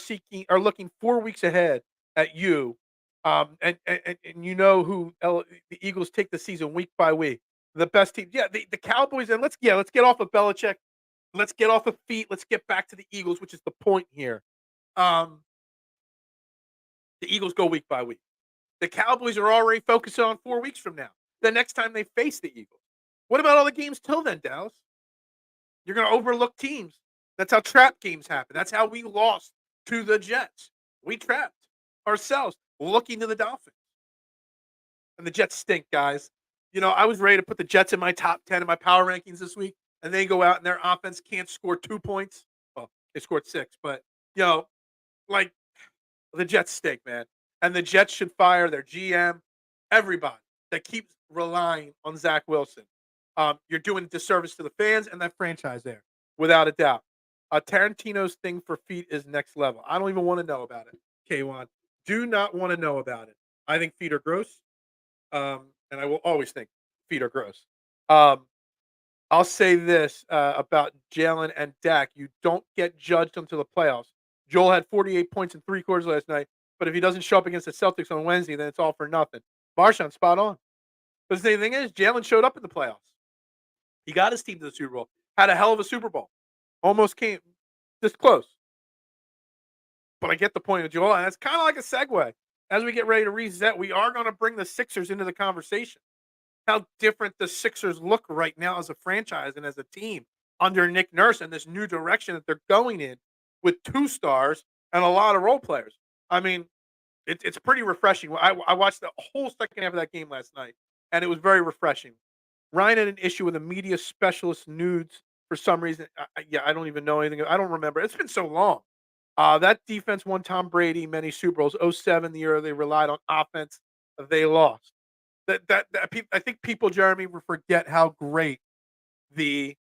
looking 4 weeks ahead at you, and you know who the Eagles take the season week by week. The best team, yeah, the Cowboys, and let's get off of Belichick, let's get off of feet, let's get back to the Eagles, which is the point here. Um, the Eagles go week by week. The Cowboys are already focusing on 4 weeks from now. The next time they face the Eagles. What about all the games till then, Dallas? You're going to overlook teams. That's how trap games happen. That's how we lost to the Jets. We trapped ourselves looking to the Dolphins. And the Jets stink, guys. You know, I was ready to put the Jets in my top 10 in my power rankings this week, and they go out and their offense can't score 2 points. Well, they scored 6, but, you know, like, the Jets stink, man. And the Jets should fire their GM, everybody that keeps relying on Zach Wilson. You're doing a disservice to the fans and that franchise there, without a doubt. Tarantino's thing for feet is next level. I don't even want to know about it, K1. Do not want to know about it. I think feet are gross, and I will always think feet are gross. Um, I'll say this about Jalen and Dak. You don't get judged until the playoffs. Joel had 48 points in 3 quarters last night, but if he doesn't show up against the Celtics on Wednesday, then it's all for nothing. Marshawn, spot on. But the thing is, Jalen showed up in the playoffs. He got his team to the Super Bowl, had a hell of a Super Bowl, almost came this close. But I get the point of Joel, and it's kind of like a segue. As we get ready to reset, we are going to bring the Sixers into the conversation. How different the Sixers look right now as a franchise and as a team under Nick Nurse and this new direction that they're going in with 2 stars and a lot of role players. I mean, it's pretty refreshing. I watched the whole second half of that game last night, and it was very refreshing. Ryan had an issue with a media specialist nudes for some reason. I don't even know anything. I don't remember. It's been so long. That defense won Tom Brady many Super Bowls. '07, the year they relied on offense, they lost. I think people, Jeremy, will forget how great the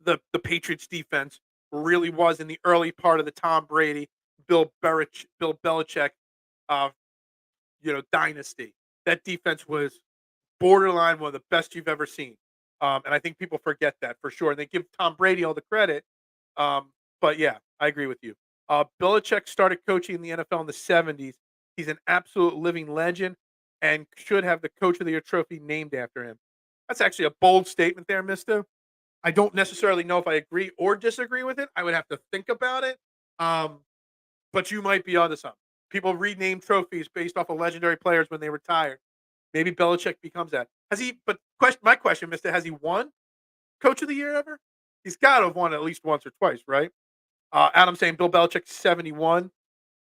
the Patriots defense really was in the early part of the Tom Brady, Bill Belichick, uh, dynasty. That defense was borderline one of the best you've ever seen, and I think people forget that for sure. And they give Tom Brady all the credit, but yeah, I agree with you. Belichick started coaching in the NFL in the '70s. He's an absolute living legend and should have the Coach of the Year trophy named after him. That's actually a bold statement there, Mister. I don't necessarily know if I agree or disagree with it. I would have to think about it. Um, but you might be onto something. People rename trophies based off of legendary players when they retire. Maybe Belichick becomes that. Has he? But my question, Mister, has he won Coach of the Year ever? He's got to have won at least once or twice, right? Adam saying Bill Belichick 71.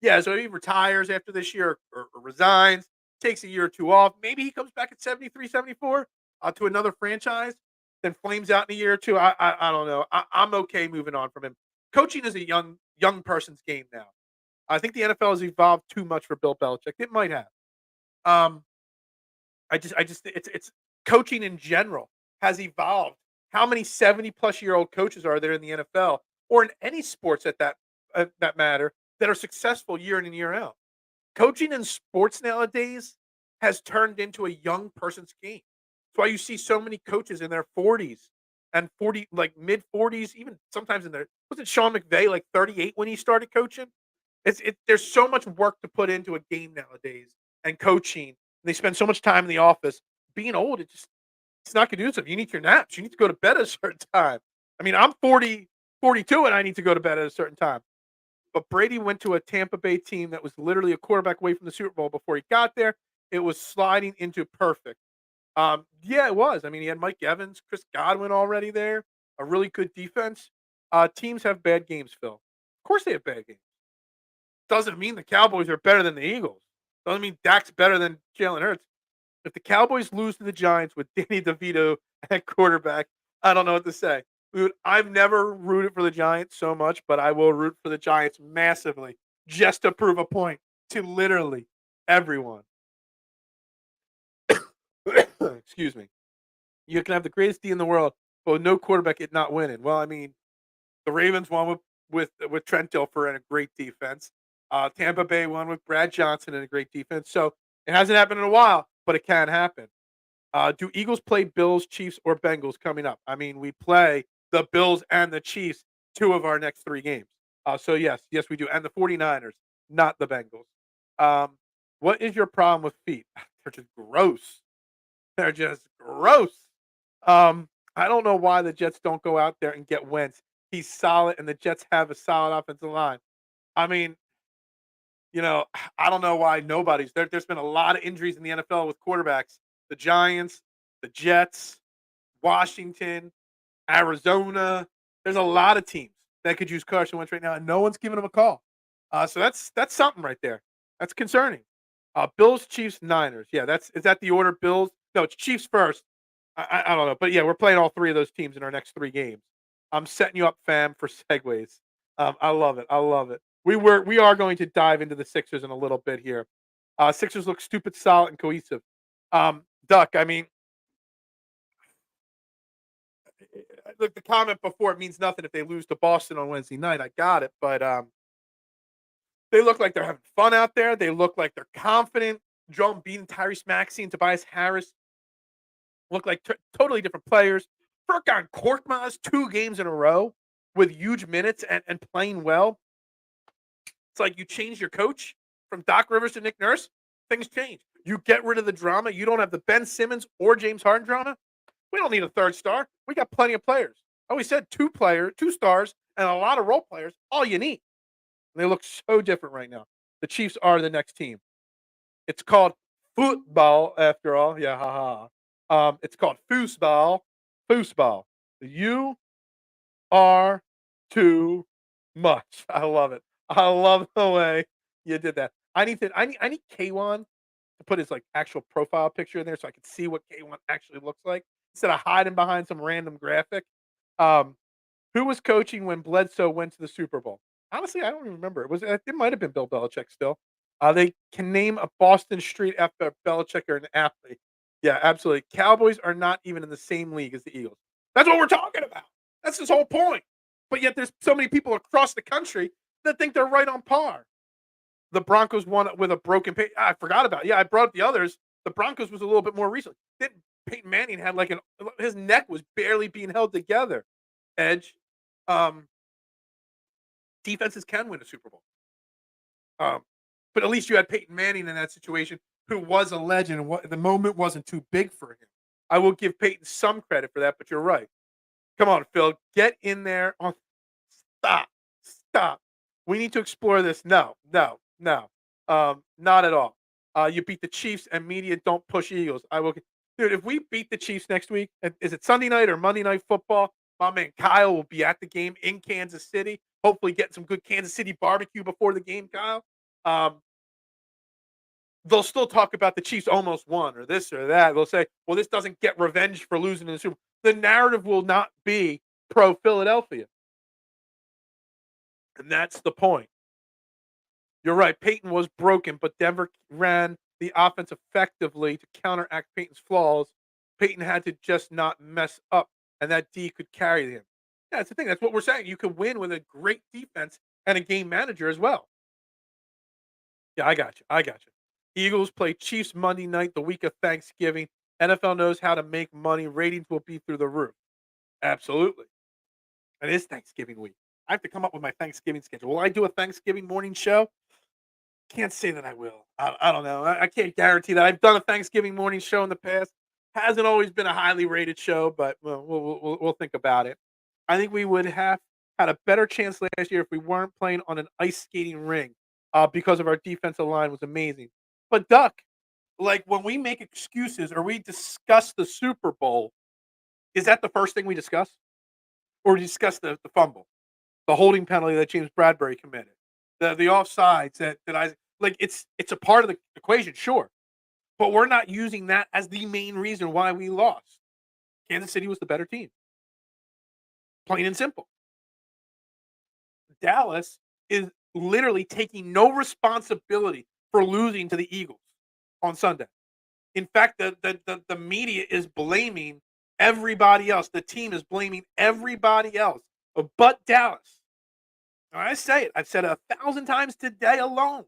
Yeah, so he retires after this year or resigns, takes a year or two off. Maybe he comes back at 73, 74 to another franchise, then flames out in a year or two. I don't know. I'm okay moving on from him. Coaching is a young person's game now. I think the NFL has evolved too much for Bill Belichick. It might have. Um, I just it's coaching in general has evolved. How many 70-plus-year-old coaches are there in the NFL or in any sports that matter that are successful year in and year out? Coaching in sports nowadays has turned into a young person's game. That's why you see so many coaches in their 40s and 40, like mid 40s, even sometimes in their, was it Sean McVay, like 38 when he started coaching? There's so much work to put into a game nowadays and coaching. They spend so much time in the office. Being old, it's not conducive. You need your naps. You need to go to bed at a certain time. I mean, I'm 40, 42, and I need to go to bed at a certain time. But Brady went to a Tampa Bay team that was literally a quarterback away from the Super Bowl before he got there. It was sliding into perfect. Yeah, it was. I mean, he had Mike Evans, Chris Godwin already there, a really good defense. Teams have bad games, Phil. Of course they have bad games. Doesn't mean the Cowboys are better than the Eagles. Doesn't mean Dak's better than Jalen Hurts. If the Cowboys lose to the Giants with Danny DeVito at quarterback, I don't know what to say. Dude, I've never rooted for the Giants so much, but I will root for the Giants massively just to prove a point to literally everyone. Excuse me. You can have the greatest D in the world, but with no quarterback, it not winning. Well, I mean, the Ravens won with Trent Dilfer and a great defense. Tampa Bay won with Brad Johnson and a great defense. So it hasn't happened in a while, but it can happen. Do Eagles play Bills, Chiefs, or Bengals coming up? I mean, we play the Bills and the Chiefs 2 of our next 3 games. So yes, we do. And the 49ers, not the Bengals. Um, what is your problem with feet? They're just gross. They're just gross. I don't know why the Jets don't go out there and get Wentz. He's solid, and the Jets have a solid offensive line. I mean, I don't know why nobody's there. There's been a lot of injuries in the NFL with quarterbacks. The Giants, the Jets, Washington, Arizona. There's a lot of teams that could use Carson Wentz right now, and no one's giving him a call. So that's something right there. That's concerning. Bills, Chiefs, Niners. Yeah, is that the order? Bills? No, it's Chiefs first. I don't know, but yeah, we're playing all 3 of those teams in our next 3 games. I'm setting you up, fam, for segues. I love it. I love it. We are going to dive into the Sixers in a little bit here. Sixers look stupid, solid, and cohesive. Duck. I mean, look, the comment before, it means nothing if they lose to Boston on Wednesday night. I got it, but they look like they're having fun out there. They look like they're confident. Joe Embiid and Tyrese Maxey and Tobias Harris look like totally different players. Furkan Korkmaz 2 games in a row with huge minutes and playing well. It's like you change your coach from Doc Rivers to Nick Nurse, things change. You get rid of the drama. You don't have the Ben Simmons or James Harden drama. We don't need a 3rd star. We got plenty of players. I always said 2 stars, and a lot of role players. All you need. And they look so different right now. The Chiefs are the next team. It's called football, after all. Yeah, haha. It's called foosball. Foosball. You are too much. I love it. I love the way you did that. I need K1 to put his like actual profile picture in there so I can see what K1 actually looks like instead of hiding behind some random graphic. Um, who was coaching when Bledsoe went to the Super Bowl? Honestly, I don't even remember. It might have been Bill Belichick still. They can name a Boston street after Belichick or an athlete. Yeah, absolutely. Cowboys are not even in the same league as the Eagles. That's what we're talking about. That's his whole point. But yet there's so many people across the country that think they're right on par. The Broncos won with a broken pay. I forgot about it. Yeah, I brought up the others. The Broncos was a little bit more recent. Then Peyton Manning had his neck was barely being held together. Edge. Um, Defenses can win a Super Bowl. But at least you had Peyton Manning in that situation, who was a legend. And the moment wasn't too big for him. I will give Peyton some credit for that, but you're right. Come on, Phil, get in there. Oh, stop. We need to explore this. No. Not at all. You beat the Chiefs, and media don't push Eagles. I will, dude. If we beat the Chiefs next week, is it Sunday night or Monday Night Football? My man Kyle will be at the game in Kansas City. Hopefully, getting some good Kansas City barbecue before the game, Kyle. Um, they'll still talk about the Chiefs almost won or this or that. They'll say, well, this doesn't get revenge for losing in the Super Bowl. The narrative will not be pro Philadelphia. And that's the point. You're right. Peyton was broken, but Denver ran the offense effectively to counteract Peyton's flaws. Peyton had to just not mess up, and that D could carry him. Yeah, that's the thing. That's what we're saying. You can win with a great defense and a game manager as well. Yeah, I got you. Eagles play Chiefs Monday night, the week of Thanksgiving. NFL knows how to make money. Ratings will be through the roof. Absolutely. It is Thanksgiving week. I have to come up with my Thanksgiving schedule. Will I do a Thanksgiving morning show? Can't say that I will. I don't know. I can't guarantee that. I've done a Thanksgiving morning show in the past. Hasn't always been a highly rated show, but we'll think about it. I think we would have had a better chance last year if we weren't playing on an ice skating ring, because of our defensive line was amazing. But Duck, like when we make excuses or we discuss the Super Bowl, is that the first thing we discuss, or we discuss the fumble? The holding penalty that James Bradbury committed, the offsides that I like. It's a part of the equation, sure, but we're not using that as the main reason why we lost. Kansas City was the better team. Plain and simple. Dallas is literally taking no responsibility for losing to the Eagles on Sunday. In fact, the media is blaming everybody else. The team is blaming everybody else but Dallas. And I say it. I've said it 1,000 times today alone.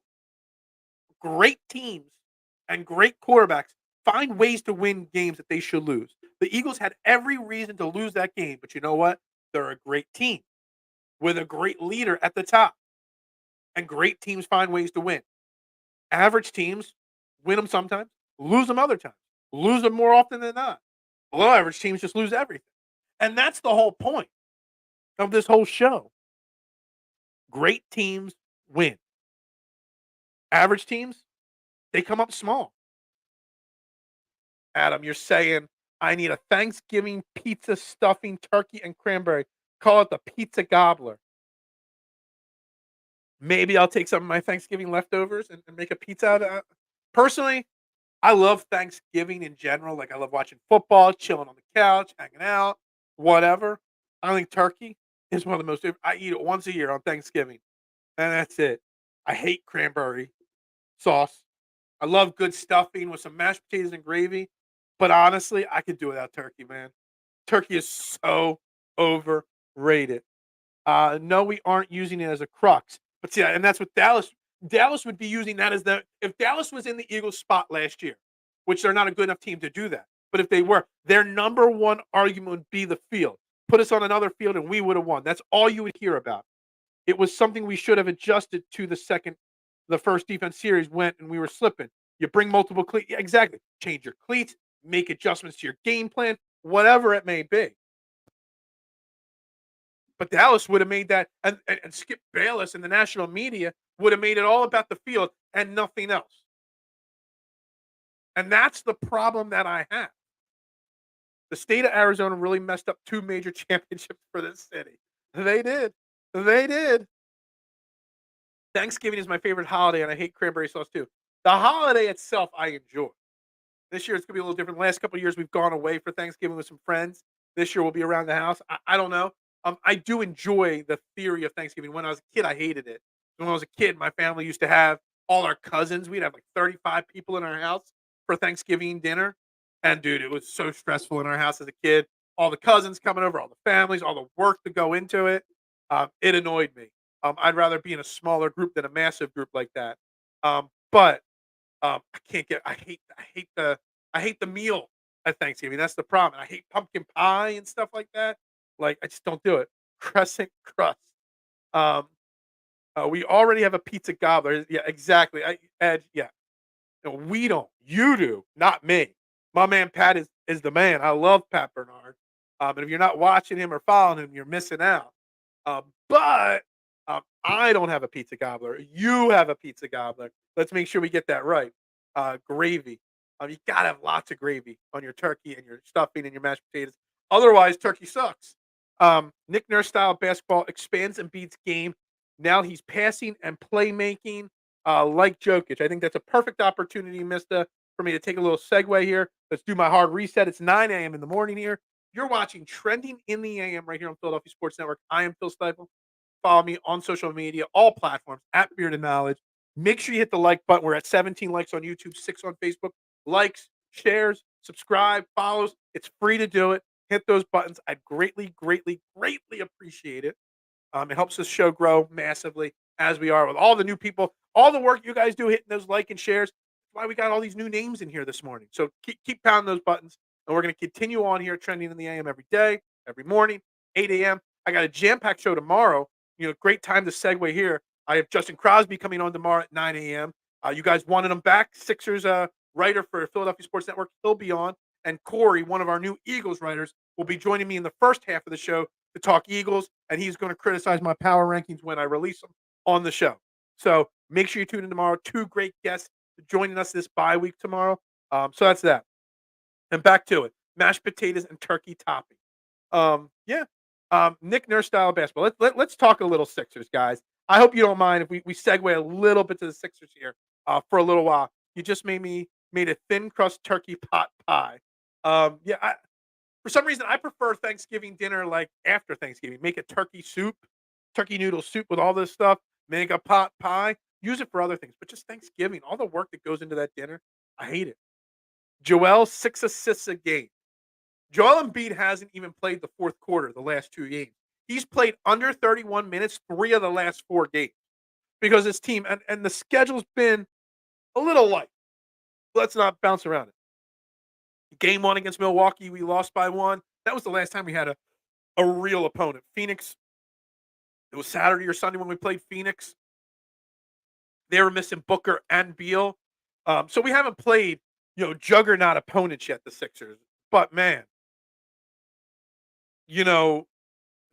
Great teams and great quarterbacks find ways to win games that they should lose. The Eagles had every reason to lose that game, but you know what? They're a great team with a great leader at the top, and great teams find ways to win. Average teams win them sometimes, lose them other times, lose them more often than not. Below average teams just lose everything. And that's the whole point of this whole show. Great teams win. Average teams, they come up small. Adam, you're saying I need a Thanksgiving pizza stuffing turkey and cranberry. Call it the pizza gobbler. Maybe I'll take some of my Thanksgiving leftovers and make a pizza out of it. Personally, I love Thanksgiving in general. Like, I love watching football, chilling on the couch, hanging out, whatever. I think turkey is one of the most. I eat it once a year on Thanksgiving, and that's it. I hate cranberry sauce. I love good stuffing with some mashed potatoes and gravy. But honestly, I could do without turkey, man. Turkey is so overrated. No, we aren't using it as a crux. But see, and that's what Dallas would be using that as if Dallas was in the Eagles spot last year, which they're not a good enough team to do that. But if they were, their number one argument would be the field. Put us on another field and we would have won. That's all you would hear about. It was something we should have adjusted to the first defense series went and we were slipping. You bring multiple cleats. Yeah, exactly. Change your cleats, make adjustments to your game plan, whatever it may be. But Dallas would have made that, and Skip Bayless and the national media would have made it all about the field and nothing else. And that's the problem that I have. The state of Arizona really messed up 2 major championships for this city. They did. They did. Thanksgiving is my favorite holiday, and I hate cranberry sauce too. The holiday itself, I enjoy. This year, it's going to be a little different. The last couple of years, we've gone away for Thanksgiving with some friends. This year, we'll be around the house. I don't know. I do enjoy the theory of Thanksgiving. When I was a kid, I hated it. When I was a kid, my family used to have all our cousins. We'd have like 35 people in our house for Thanksgiving dinner. And dude, it was so stressful in our house as a kid. All the cousins coming over, all the families, all the work to go into it. It annoyed me. I'd rather be in a smaller group than a massive group like that. But I can't get. I hate the meal at Thanksgiving. That's the problem. I hate pumpkin pie and stuff like that. Like, I just don't do it. Crescent crust. Um, we already have a pizza gobbler. Yeah, exactly. Ed, yeah. No, we don't. You do, not me. My man Pat is the man. I love Pat Bernard. And if you're not watching him or following him, you're missing out. But I don't have a pizza gobbler. You have a pizza gobbler. Let's make sure we get that right. Gravy. You gotta have lots of gravy on your turkey and your stuffing and your mashed potatoes. Otherwise, turkey sucks. Nick Nurse style basketball expands Embiid's game. Now he's passing and playmaking like Jokic. I think that's a perfect opportunity, Mista, for me to take a little segue here. Let's do my hard reset. It's 9 a.m. in the morning here. You're watching Trending in the AM right here on Philadelphia Sports Network. I am Phil Stiefel. Follow me on social media, all platforms, at Bearded Knowledge. Make sure you hit the like button. We're at 17 likes on YouTube, 6 on Facebook. Likes, shares, subscribe, follows. It's free to do it. Hit those buttons. I'd greatly, greatly, greatly appreciate it. It helps this show grow massively as we are with all the new people, all the work you guys do hitting those like and shares. That's why we got all these new names in here this morning. So keep pounding those buttons. And we're going to continue on here Trending in the AM every day, every morning, 8 a.m. I got a jam-packed show tomorrow. Great time to segue here. I have Justin Crosby coming on tomorrow at 9 a.m. You guys wanted him back. Sixers writer for Philadelphia Sports Network. He'll be on. And Corey, one of our new Eagles writers, will be joining me in the first half of the show to talk Eagles. And he's going to criticize my power rankings when I release them on the show. So make sure you tune in tomorrow. 2 great guests joining us this bye week tomorrow. So that's that. And back to it. Mashed potatoes and turkey topping. Nick Nurse style basketball. Let's talk a little Sixers, guys. I hope you don't mind if we segue a little bit to the Sixers here for a little while. You just made a thin crust turkey pot pie. For some reason, I prefer Thanksgiving dinner like after Thanksgiving. Make a turkey soup, turkey noodle soup with all this stuff. Make a pot pie. Use it for other things, but just Thanksgiving, all the work that goes into that dinner, I hate it. Joel 6 assists a game. Joel Embiid hasn't even played the fourth quarter the last 2 games. He's played under 31 minutes 3 of the last 4 games because his team and the schedule's been a little light. Let's not bounce around it. Game 1 against Milwaukee, we lost by 1. That was the last time we had a real opponent. Phoenix, it was Saturday or Sunday when we played Phoenix. They were missing Booker and Beal. So we haven't played, juggernaut opponents yet, the Sixers. But man, you know,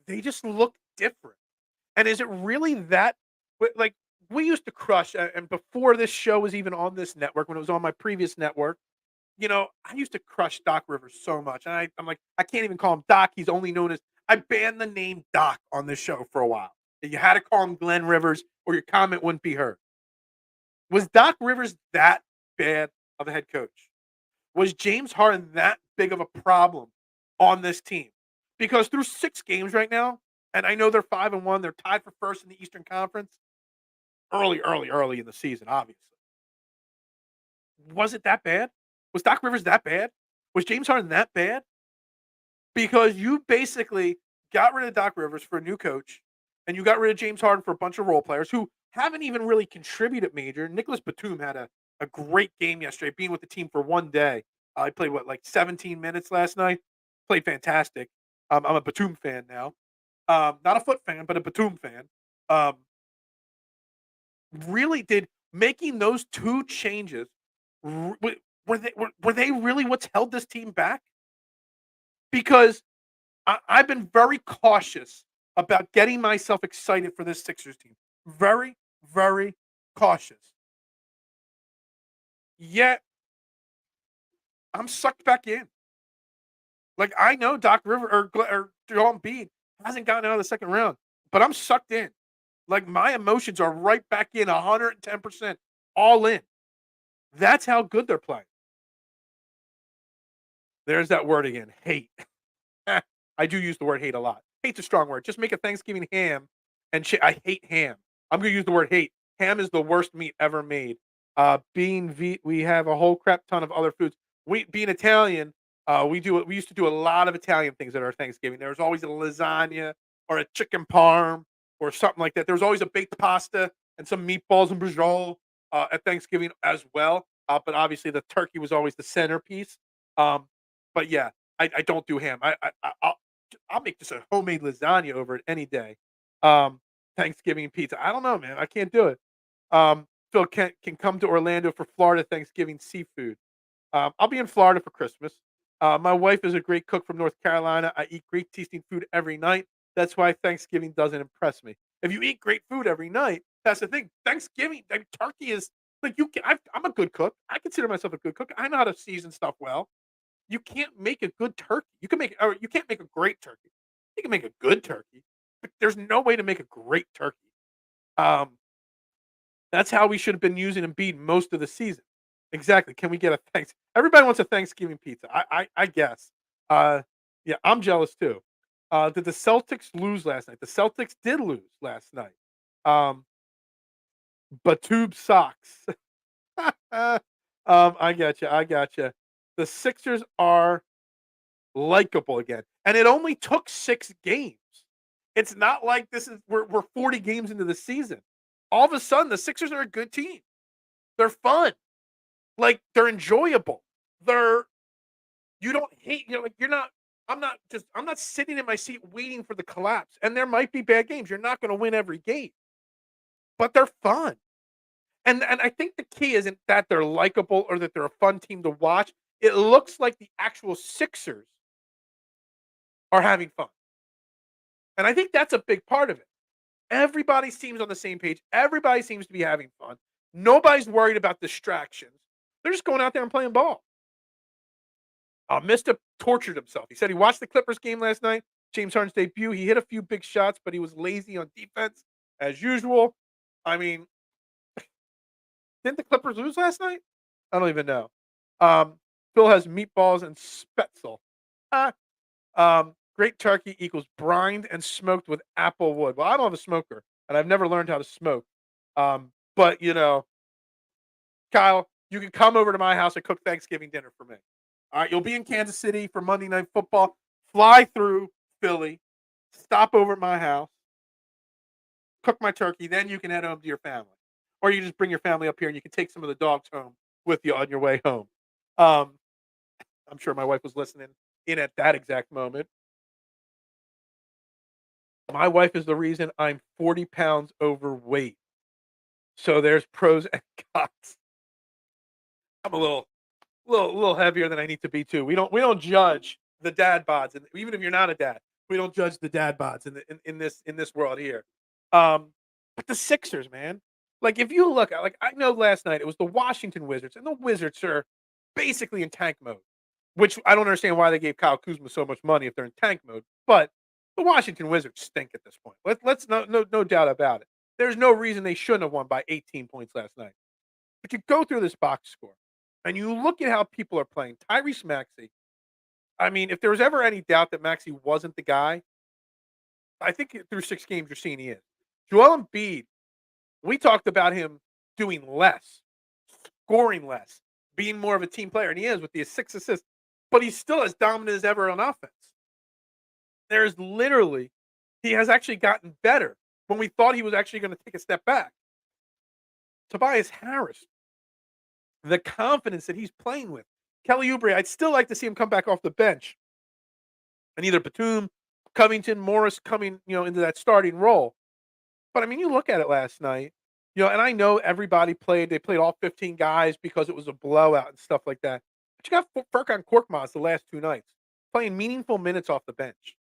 they just look different. And is it really that like we used to crush and before this show was even on this network, when it was on my previous network, I used to crush Doc Rivers so much. And I'm like, I can't even call him Doc. He's only known as I banned the name Doc on this show for a while. You had to call him Glenn Rivers or your comment wouldn't be heard. Was Doc Rivers that bad of a head coach? Was James Harden that big of a problem on this team? Because through 6 games right now, and I know they're 5-1, they're tied for first in the Eastern Conference. Early in the season, obviously. Was it that bad? Was Doc Rivers that bad? Was James Harden that bad? Because you basically got rid of Doc Rivers for a new coach, and you got rid of James Harden for a bunch of role players who haven't even really contributed major. Nicholas Batum had a great game yesterday, being with the team for one day. He played, 17 minutes last night? Played fantastic. I'm a Batum fan now. Not a Foot fan, but a Batum fan. Really did making those 2 changes, were they really what's held this team back? Because I've been very cautious about getting myself excited for this Sixers team. Very, very cautious. Yet, I'm sucked back in. Like, I know Doc River or Joel Embiid hasn't gotten out of the second round, but I'm sucked in. Like, my emotions are right back in 110%, all in. That's how good they're playing. There's that word again, hate. I do use the word hate a lot. Hate's a strong word. Just make a Thanksgiving ham and I hate ham. I'm going to use the word hate. Ham is the worst meat ever made. We have a whole crap ton of other foods. Being Italian, we used to do a lot of Italian things at our Thanksgiving. There was always a lasagna or a chicken parm or something like that. There was always a baked pasta and some meatballs and brujol at Thanksgiving as well. But obviously the turkey was always the centerpiece. But yeah, I don't do ham. I'll make just a homemade lasagna over it any day. Thanksgiving pizza. I don't know, man. I can't do it. Phil can come to Orlando for Florida Thanksgiving seafood. I'll be in Florida for Christmas. My wife is a great cook from North Carolina. I eat great tasting food every night. That's why Thanksgiving doesn't impress me. If you eat great food every night, that's the thing. Thanksgiving, turkey is like you. I'm a good cook. I consider myself a good cook. I know how to season stuff well. You can't make a good turkey. You can't make a great turkey. You can make a good turkey, but there's no way to make a great turkey. Um, that's how we should have been using Embiid most of the season. Exactly. Can we get a thanks? Everybody wants a Thanksgiving pizza. I guess. Yeah, I'm jealous too. Did the Celtics lose last night? The Celtics did lose last night. Batube socks. I got you. I got you. The Sixers are likable again, and it only took 6 games. It's not like we're 40 games into the season. All of a sudden, the Sixers are a good team. They're fun. Like, they're enjoyable. You don't hate, like, I'm not sitting in my seat waiting for the collapse. And there might be bad games. You're not going to win every game, but they're fun. And I think the key isn't that they're likable or that they're a fun team to watch. It looks like the actual Sixers are having fun. And I think that's a big part of it. Everybody seems on the same page. Everybody seems to be having fun. Nobody's worried about distractions. They're just going out there and playing ball. Mista tortured himself. He said he watched the Clippers game last night, James Harden's debut. He hit a few big shots, but he was lazy on defense as usual. I mean, didn't the Clippers lose last night? I don't even know. Phil has meatballs and spetzel. Great turkey equals brined and smoked with apple wood. Well, I don't have a smoker, and I've never learned how to smoke. But Kyle, you can come over to my house and cook Thanksgiving dinner for me. All right, you'll be in Kansas City for Monday Night Football. Fly through Philly, stop over at my house, cook my turkey, then you can head home to your family. Or you just bring your family up here and you can take some of the dogs home with you on your way home. Um, I'm sure my wife was listening in at that exact moment. My wife is the reason I'm 40 pounds overweight. So there's pros and cons. I'm a little heavier than I need to be too. We don't judge the dad bods, and even if you're not a dad, we don't judge the dad bods in this world here. But the Sixers, man, like if you look, like I know last night it was the Washington Wizards, and the Wizards are basically in tank mode, which I don't understand why they gave Kyle Kuzma so much money if they're in tank mode. But the Washington Wizards stink at this point. Let's no doubt about it. There's no reason they shouldn't have won by 18 points last night. But you go through this box score and you look at how people are playing. Tyrese Maxey. I mean, if there was ever any doubt that Maxey wasn't the guy, I think through 6 games you're seeing he is. Joel Embiid, we talked about him doing less, scoring less, being more of a team player, and he is with the 6 assists, but he's still as dominant as ever on offense. There's literally, he has actually gotten better when we thought he was actually going to take a step back. Tobias Harris, the confidence that he's playing with. Kelly Oubre, I'd still like to see him come back off the bench. And either Batum, Covington, Morris coming, into that starting role. But I mean, you look at it last night, and I know everybody they played all 15 guys because it was a blowout and stuff like that. But you got Furkan Korkmaz the last 2 nights, playing meaningful minutes off the bench.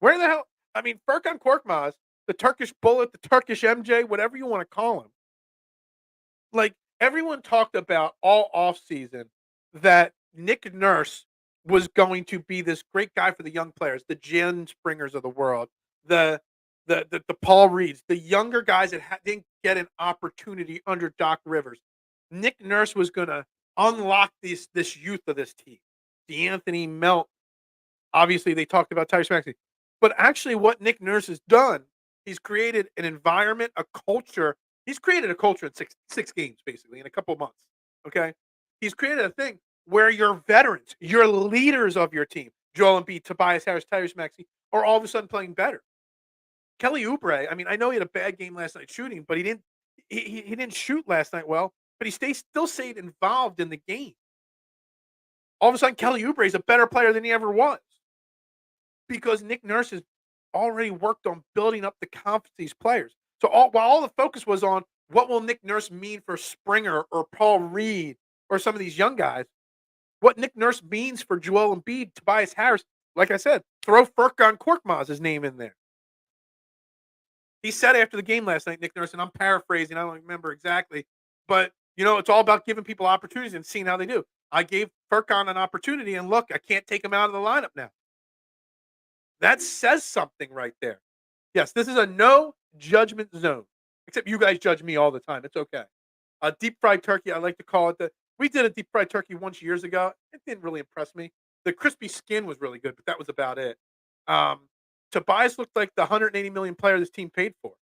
Where the hell? I mean, Furkan Korkmaz, the Turkish Bullet, the Turkish MJ, whatever you want to call him. Like, everyone talked about all offseason that Nick Nurse was going to be this great guy for the young players, the Jen Springers of the world, the Paul Reeds, the younger guys that didn't get an opportunity under Doc Rivers. Nick Nurse was going to unlock this youth of this team. DeAnthony Melt. Obviously, they talked about Tyrese Maxey. But actually, what Nick Nurse has done, he's created an environment, a culture. He's created a culture in six games, basically, in a couple of months. Okay? He's created a thing where your veterans, your leaders of your team, Joel Embiid, Tobias Harris, Tyrese Maxey, are all of a sudden playing better. Kelly Oubre, I mean, I know he had a bad game last night shooting, but he didn't shoot last night well, but he still stayed involved in the game. All of a sudden, Kelly Oubre is a better player than he ever was because Nick Nurse has already worked on building up the confidence of these players. So while all the focus was on what will Nick Nurse mean for Springer or Paul Reed or some of these young guys, what Nick Nurse means for Joel Embiid, Tobias Harris, like I said, throw Furkan Korkmaz's name in there. He said after the game last night, Nick Nurse, and I'm paraphrasing, I don't remember exactly, but it's all about giving people opportunities and seeing how they do. I gave Furkan an opportunity, and look, I can't take him out of the lineup now. That says something right there. Yes, this is a no judgment zone. Except you guys judge me all the time. It's okay. A deep fried turkey, I like to call it. We did a deep fried turkey once years ago. It didn't really impress me. The crispy skin was really good, but that was about it. Tobias looked like the 180 million player this team paid for.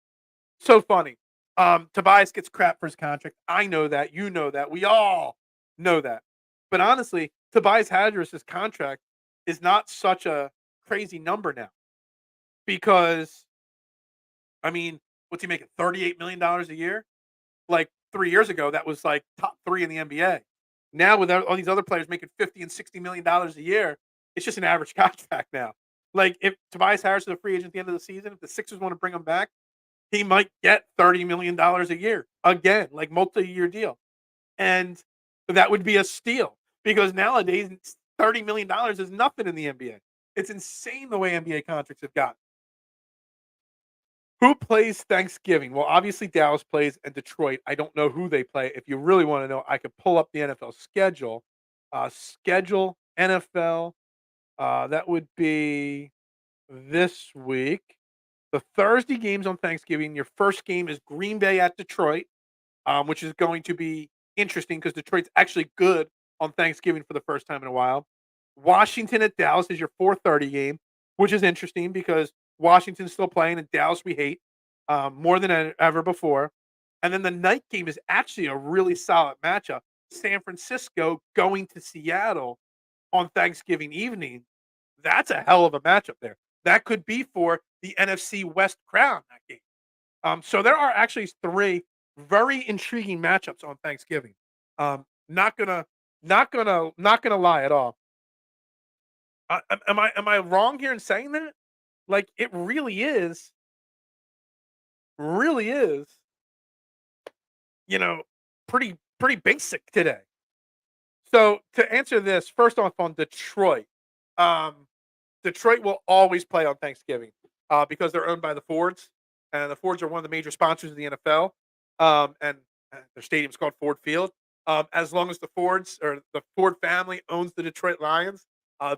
So funny. Tobias gets crap for his contract. I know that. You know that. We all know that. But honestly, Tobias Harris's contract is not such a crazy number now. Because, I mean, what's he making? $38 million a year? Like 3 years ago, that was like top 3 in the NBA. Now, with all these other players making $50 and $60 million a year, it's just an average contract now. Like, if Tobias Harris is a free agent at the end of the season, if the Sixers want to bring him back, he might get $30 million a year again, like multi-year deal. And that would be a steal because nowadays $30 million is nothing in the NBA. It's insane the way NBA contracts have gotten. Who plays Thanksgiving? Well, obviously Dallas plays and Detroit. I don't know who they play. If you really want to know, I could pull up the NFL schedule. Schedule NFL. That would be this week. The Thursday games on Thanksgiving. Your first game is Green Bay at Detroit, which is going to be interesting because Detroit's actually good on Thanksgiving for the first time in a while. Washington at Dallas is your 4:30 game, which is interesting because Washington's still playing and Dallas we hate more than ever before. And then the night game is actually a really solid matchup. San Francisco going to Seattle on Thanksgiving evening. That's a hell of a matchup there. That could be for the NFC West crown that game. So there are actually three very intriguing matchups on Thanksgiving. Not gonna lie at all. Am I wrong here in saying that? Like it really is, you know, pretty basic today. So to answer this, first off on Detroit, um, Detroit will always play on Thanksgiving because they're owned by the Fords, and the Fords are one of the major sponsors of the NFL. And their stadium's called Ford Field. As long as the Fords or the Ford family owns the Detroit Lions,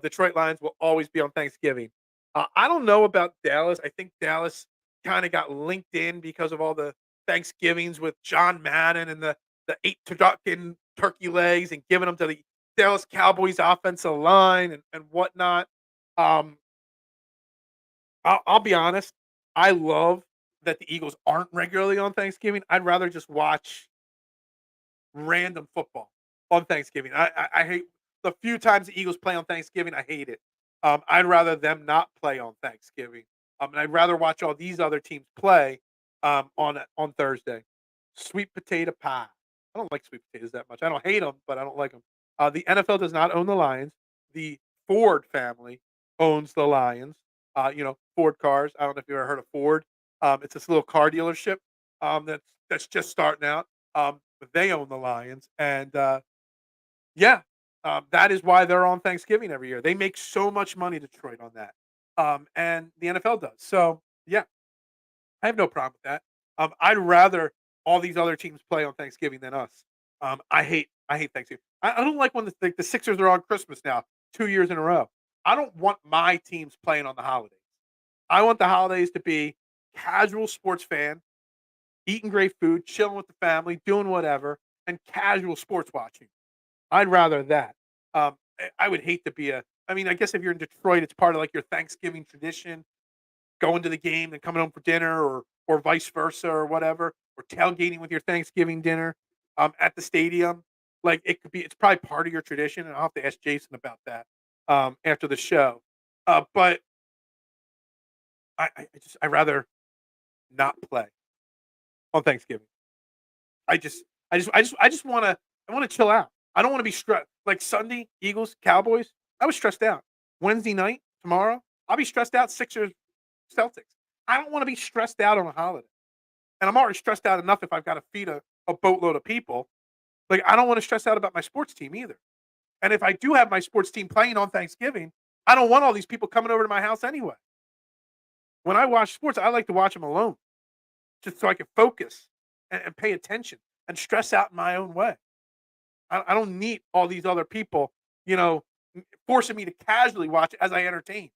Detroit Lions will always be on Thanksgiving. I don't know about Dallas. I think Dallas kind of got linked in because of all the Thanksgivings with John Madden and the eight turkey legs and giving them to the Dallas Cowboys offensive line and whatnot. Um, I'll be honest. I love that the Eagles aren't regularly on Thanksgiving. I'd rather just watch random football on Thanksgiving. I hate the few times the Eagles play on Thanksgiving. I hate it. I'd rather them not play on Thanksgiving. And I'd rather watch all these other teams play on Thursday. Sweet potato pie. I don't like sweet potatoes that much. I don't hate them, but I don't like them. The NFL does not own the Lions. The Ford family owns the Lions. Ford cars. I don't know if you ever heard of Ford. It's this little car dealership that's just starting out. But they own the Lions, and yeah, that is why they're on Thanksgiving every year. They make so much money, Detroit, on that, and the NFL does. So yeah, I have no problem with that. I'd rather all these other teams play on Thanksgiving than us. I hate Thanksgiving. I don't like when the Sixers are on Christmas now, 2 years in a row. I don't want my teams playing on the holidays. I want the holidays to be casual sports fan, eating great food, chilling with the family, doing whatever, and casual sports watching. I'd rather that. I would hate to be a. I mean, I guess if you're in Detroit, it's part of like your Thanksgiving tradition, going to the game and coming home for dinner, or vice versa, or whatever, or tailgating with your Thanksgiving dinner at the stadium. Like it could be, it's probably part of your tradition, and I'll have to ask Jason about that after the show. But I rather not play on Thanksgiving. I just wanna chill out. I don't wanna be stressed. Like Sunday, Eagles, Cowboys, I was stressed out. Wednesday night, tomorrow, I'll be stressed out, Sixers, Celtics. I don't wanna be stressed out on a holiday. And I'm already stressed out enough if I've gotta feed a boatload of people. Like, I don't wanna stress out about my sports team either. And if I do have my sports team playing on Thanksgiving, I don't want all these people coming over to my house anyway. When I watch sports, I like to watch them alone, just so I can focus and pay attention and stress out in my own way. I don't need all these other people, you know, forcing me to casually watch as I entertain.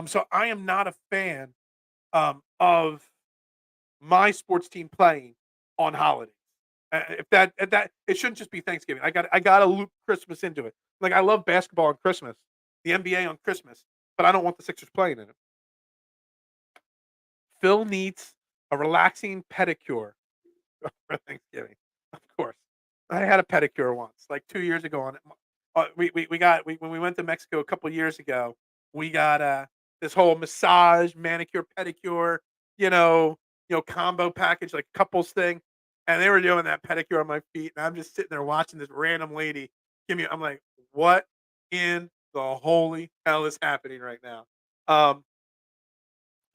So I am not a fan of my sports team playing on holidays. If that it shouldn't just be Thanksgiving. I got to loop Christmas into it. Like I love basketball on Christmas, the NBA on Christmas, but I don't want the Sixers playing in it. Phil needs a relaxing pedicure for Thanksgiving. Of course. I had a pedicure once, like 2 years ago on it. When we went to Mexico a couple years ago, we got, this whole massage, manicure, pedicure, you know combo package, like couples thing, and they were doing that pedicure on my feet, and I'm just sitting there watching this random lady give me I'm like, "What in the holy hell is happening right now?" Um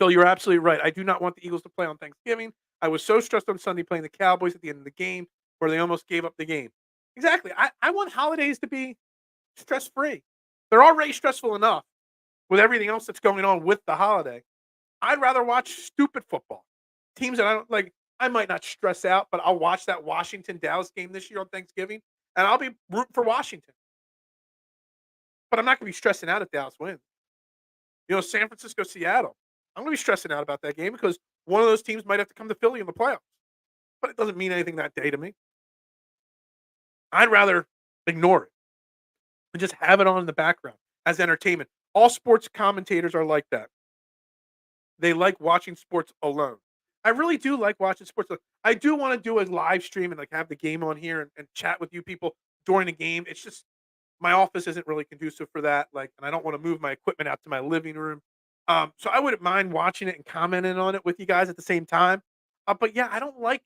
so you're absolutely right. I do not want the Eagles to play on Thanksgiving. I was so stressed on Sunday playing the Cowboys at the end of the game where they almost gave up the game. Exactly. I want holidays to be stress free. They're already stressful enough with everything else that's going on with the holiday. I'd rather watch stupid football. Teams that I don't like, I might not stress out, but I'll watch that Washington Dallas game this year on Thanksgiving and I'll be rooting for Washington. But I'm not going to be stressing out if Dallas wins. San Francisco, Seattle. I'm going to be stressing out about that game because one of those teams might have to come to Philly in the playoffs. But it doesn't mean anything that day to me. I'd rather ignore it and just have it on in the background. as entertainment. All sports commentators are like that. They like watching sports alone. I really do like watching sports. I do want to do a live stream and like have the game on here and chat with you people during the game. It's just my office isn't really conducive for that. Like, and I don't want to move my equipment out to my living room. So I wouldn't mind watching it and commenting on it with you guys at the same time. But yeah, I don't like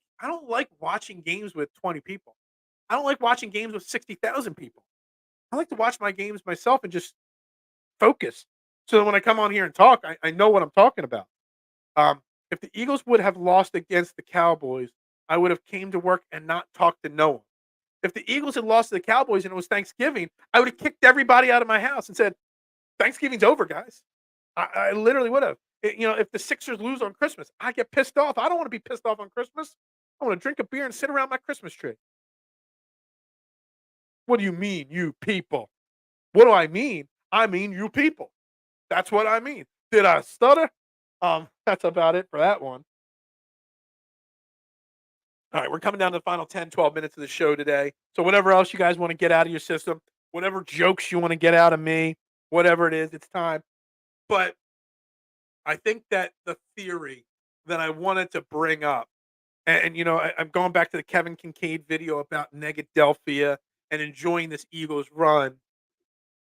watching games with 20 people. I don't like watching games with 60,000 people. I like to watch my games myself and just focus. So that when I come on here and talk, I know what I'm talking about. Um, if the Eagles would have lost against the Cowboys, I would have came to work and not talked to no one. If the Eagles had lost to the Cowboys and it was Thanksgiving, I would have kicked everybody out of my house and said, "Thanksgiving's over, guys." I literally would have. If the Sixers lose on Christmas, I get pissed off. I don't want to be pissed off on Christmas. I want to drink a beer and sit around my Christmas tree. What do you mean, you people? What do I mean? I mean you people. That's what I mean. Did I stutter? That's about it for that one. All right, we're coming down to the final 10, 12 minutes of the show today. So whatever else you guys want to get out of your system, whatever jokes you want to get out of me, whatever it is, it's time. But I think that the theory that I wanted to bring up, I'm going back to the Kevin Kincaid video about Negadelphia and enjoying this Eagles run.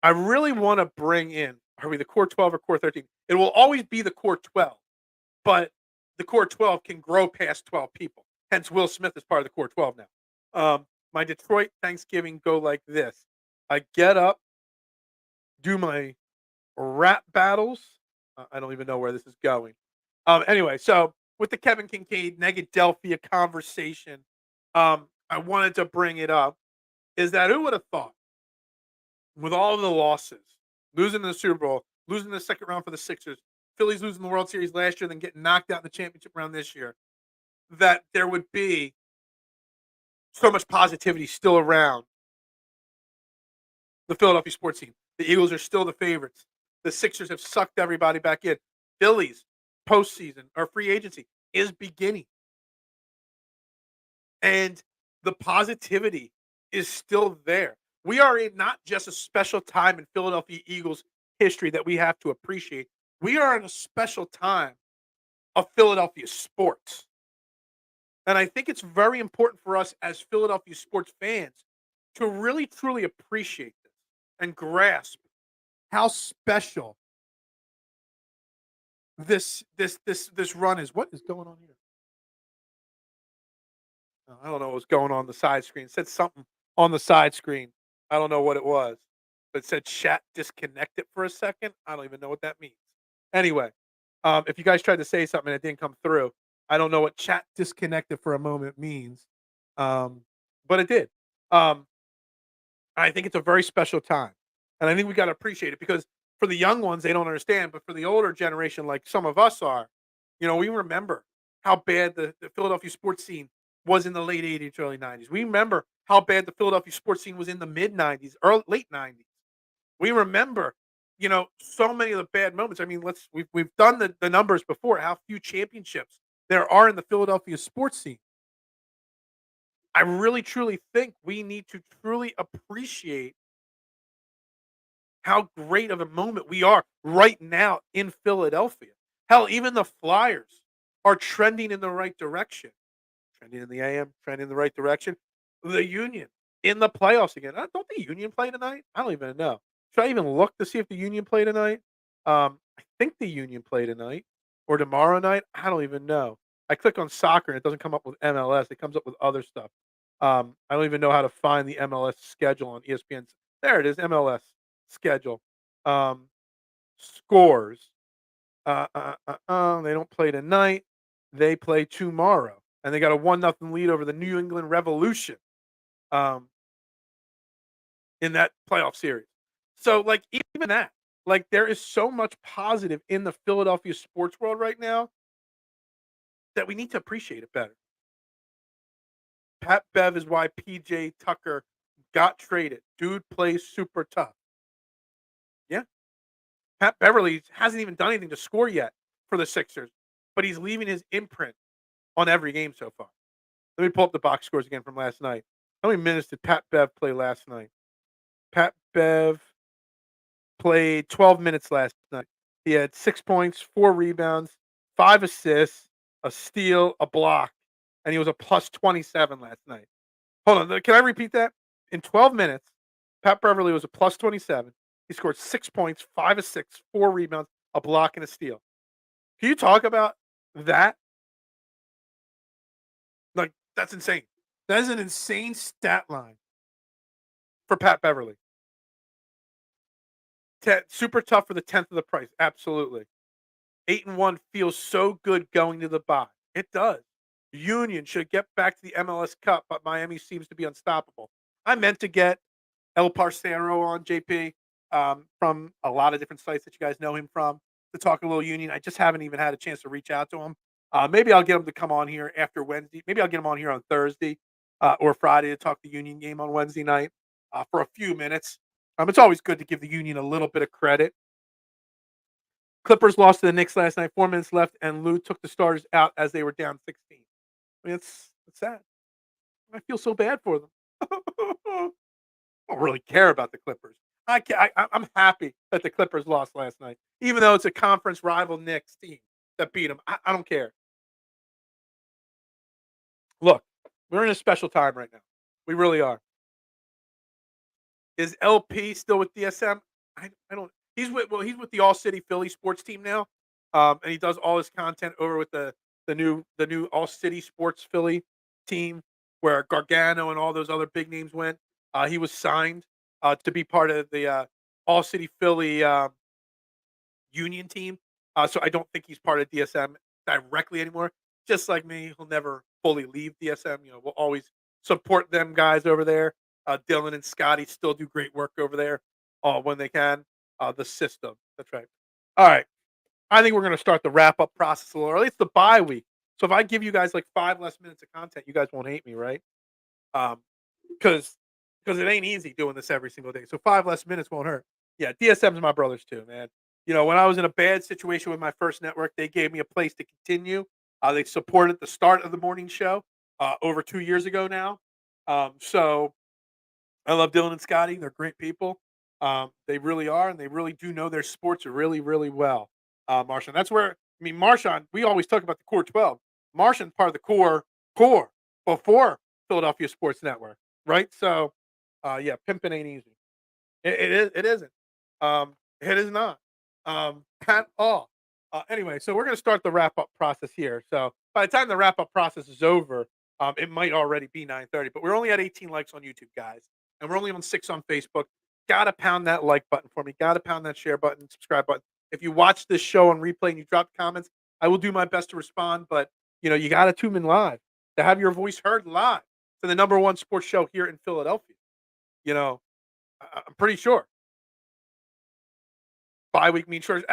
I really want to bring in, are we the core 12 or core 13? It will always be the core 12, but the core 12 can grow past 12 people. Hence, Will Smith is part of the core 12 now. My Detroit Thanksgiving go like this. I get up, do my rap battles. I don't even know where this is going. Anyway, so with the Kevin Kincaid Negadelphia conversation, I wanted to bring it up. Is that who would have thought, with all of the losses, losing the Super Bowl, losing the second round for the Sixers, Phillies losing the World Series last year, then getting knocked out in the championship round this year, that there would be so much positivity still around the Philadelphia sports team. The Eagles are still the favorites. The Sixers have sucked everybody back in. Phillies postseason or free agency is beginning. And the positivity is still there. We are in not just a special time in Philadelphia Eagles history that we have to appreciate. We are in a special time of Philadelphia sports. And I think it's very important for us as Philadelphia sports fans to really truly appreciate this and grasp how special this run is. What is going on here? I don't know what's going on the side screen. It said something on the side screen. I don't know what it was. But it said chat disconnected for a second. I don't even know what that means. Anyway, if you guys tried to say something and it didn't come through, I don't know what chat disconnected for a moment means. But it did. Um, I think it's a very special time. And I think we got to appreciate it because for the young ones, they don't understand. But for the older generation, like some of us are, we remember how bad the Philadelphia sports scene was in the late 80s, early 90s. We remember how bad the Philadelphia sports scene was in the mid 90s, early late 90s. We remember, so many of the bad moments. I mean, we've done the numbers before, how few championships there are in the Philadelphia sports scene. I really truly think we need to truly appreciate how great of a moment we are right now in Philadelphia. Hell, even the Flyers are trending in the right direction. Trending in the AM, trending in the right direction. The Union in the playoffs again. Don't the Union play tonight? I don't even know. Should I even look to see if the Union play tonight? I think the Union play tonight or tomorrow night. I don't even know. I click on soccer and it doesn't come up with MLS. It comes up with other stuff. I don't even know how to find the MLS schedule on ESPN. There it is, MLS schedule. Um, Scores. They don't play tonight. They play tomorrow, and they got a 1-0 lead over the New England Revolution um, in that playoff series. So, like, even that, like, there is so much positive in the Philadelphia sports world right now that we need to appreciate it better. Pat Bev is why PJ Tucker got traded. Dude plays super tough. Yeah. Pat Beverly hasn't even done anything to score yet for the Sixers, but he's leaving his imprint on every game so far. Let me pull up the box scores again from last night. How many minutes did Pat Bev play last night? Pat Bev played 12 minutes last night. He had 6 points, 4 rebounds, 5 assists, a steal, a block, and he was a plus 27 last night. Hold on, can I repeat that? In 12 minutes, Pat Beverly was a plus 27. He scored 6 points, 5 assists, 4 rebounds, a block, and a steal. Can you talk about that? Like, that's insane. That is an insane stat line for Pat Beverly. Super tough for the 10th of the price. Absolutely. 8-1 feels so good going to the bye. It does. Union should get back to the MLS Cup, but Miami seems to be unstoppable. I meant to get El Parcero on, JP, from a lot of different sites that you guys know him from, to talk a little Union. I just haven't even had a chance to reach out to him. Maybe I'll get him to come on here after Wednesday. Maybe I'll get him on here on Thursday or Friday to talk the Union game on Wednesday night for a few minutes. It's always good to give the Union a little bit of credit. Clippers lost to the Knicks last night. 4 minutes left, and Lou took the starters out as they were down 16. I mean, it's sad. I feel so bad for them. I don't really care about the Clippers. I'm happy that the Clippers lost last night, even though it's a conference rival Knicks team that beat them. I don't care. Look, we're in a special time right now. We really are. Is LP still with DSM? I don't. He's with the All City Philly sports team now, and he does all his content over with the new All City Sports Philly team where Gargano and all those other big names went. He was signed to be part of the All City Philly Union team, so I don't think he's part of DSM directly anymore. Just like me, he'll never fully leave DSM. We'll always support them guys over there. Dylan and Scotty still do great work over there when they can. The system. That's right. All right. I think we're going to start the wrap up process a little early. It's the bye week. So if I give you guys like 5 less minutes of content, you guys won't hate me, right? Because it ain't easy doing this every single day. So 5 less minutes won't hurt. Yeah, DSM's my brothers too, man. When I was in a bad situation with my first network, they gave me a place to continue. They supported the start of the morning show over 2 years ago now. So I love Dylan and Scotty. They're great people. They really are, and they really do know their sports really, really well. Marshawn, that's where Marshawn. We always talk about the core 12. Marshawn's part of the core before Philadelphia Sports Network, right? So, yeah, pimping ain't easy. It is. It isn't. It is not at all. Anyway, so we're going to start the wrap up process here. So by the time the wrap up process is over, it might already be 9:30. But we're only at 18 likes on YouTube, guys, and we're only on 6 on Facebook. Gotta pound that like button for me. Gotta pound that share button, subscribe button. If you watch this show on replay and you drop comments, I will do my best to respond. But you gotta tune in live to have your voice heard live to the #1 sports show here in Philadelphia. I'm pretty sure. Bye week means sure.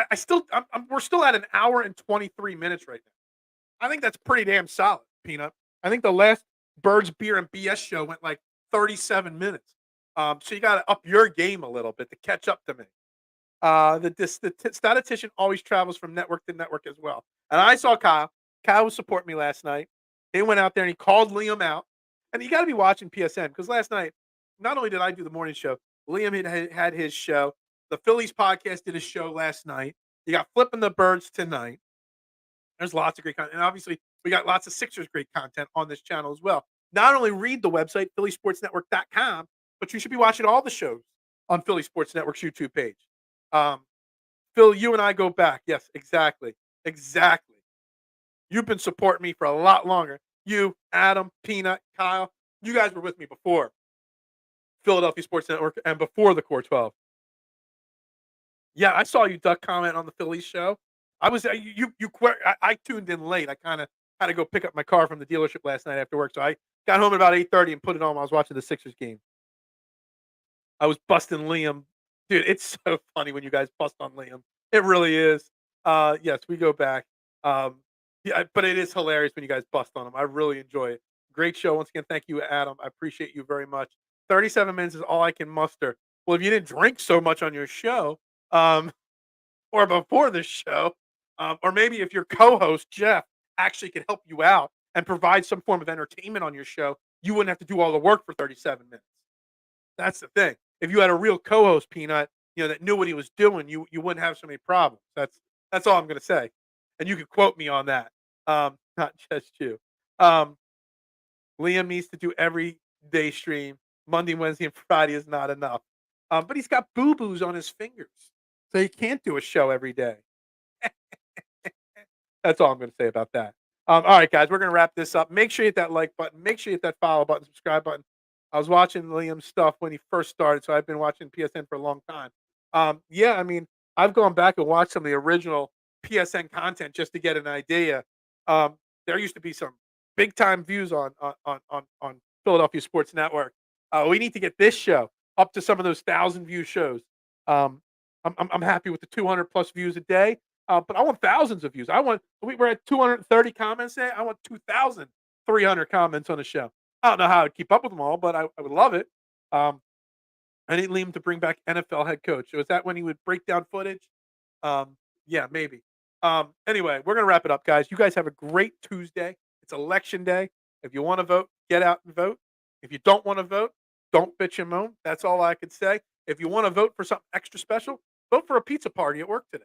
We're still at an hour and 23 minutes right now. I think that's pretty damn solid, Peanut. I think the last Birds Beer and BS show went like 37 minutes. So you got to up your game a little bit to catch up to me. The statistician always travels from network to network as well. And I saw Kyle. Kyle was supporting me last night. He went out there and he called Liam out. And you got to be watching PSN because last night, not only did I do the morning show, Liam had his show. The Phillies podcast did a show last night. You got Flipping the Birds tonight. There's lots of great content. And obviously, we got lots of Sixers great content on this channel as well. Not only read the website, phillysportsnetwork.com, but you should be watching all the shows on Philly Sports Network's YouTube page. Phil, you and I go back. Yes, exactly. Exactly. You've been supporting me for a lot longer. You, Adam, Peanut, Kyle, you guys were with me before Philadelphia Sports Network and before the Core 12. Yeah, I saw you duck comment on the Phillies show. I tuned in late. I kind of had to go pick up my car from the dealership last night after work, so I got home at about 8:30 and put it on while I was watching the Sixers game. I was busting Liam. Dude, it's so funny when you guys bust on Liam. It really is. Yes, we go back. Yeah, but it is hilarious when you guys bust on him. I really enjoy it. Great show. Once again, thank you, Adam. I appreciate you very much. 37 minutes is all I can muster. Well, if you didn't drink so much on your show, or before this show, or maybe if your co-host, Jeff, actually could help you out and provide some form of entertainment on your show, you wouldn't have to do all the work for 37 minutes. That's the thing. If you had a real co-host, Peanut, that knew what he was doing, you wouldn't have so many problems. That's all I'm gonna say. And you could quote me on that. Not just you. Um, Liam needs to do every day stream. Monday, Wednesday, and Friday is not enough. But he's got boo-boos on his fingers, so he can't do a show every day. That's all I'm going to say about that. All right, guys, we're going to wrap this up. Make sure you hit that like button. Make sure you hit that follow button, subscribe button. I was watching Liam's stuff when he first started, so I've been watching PSN for a long time. Yeah, I mean, I've gone back and watched some of the original PSN content just to get an idea. There used to be some big time views on Philadelphia Sports Network. We need to get this show up to some of those 1,000 view shows. Um, I'm happy with the 200 plus views a day. But I want thousands of views. We're at 230 comments today. I want 2,300 comments on the show. I don't know how I'd keep up with them all, but I would love it. I need Liam to bring back NFL head coach. Was that when he would break down footage? Yeah, maybe. Anyway, we're gonna wrap it up, guys. You guys have a great Tuesday. It's election day. If you want to vote, get out and vote. If you don't want to vote, don't bitch and moan. That's all I could say. If you want to vote for something extra special, vote for a pizza party at work today.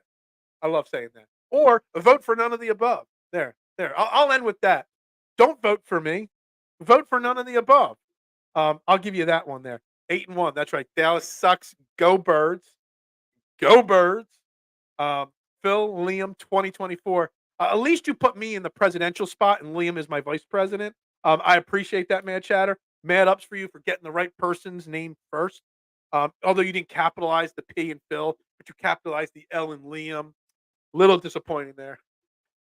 I love saying that. Or vote for none of the above. There. I'll end with that. Don't vote for me. Vote for none of the above. I'll give you that one there. 8-1. That's right. Dallas sucks. Go Birds. Go Birds. Phil, Liam, 2024. At least you put me in the presidential spot, and Liam is my vice president. I appreciate that, Mad Chatter. Mad ups for you for getting the right person's name first. Although you didn't capitalize the P in Phil, but you capitalized the L in Liam. Little disappointing there.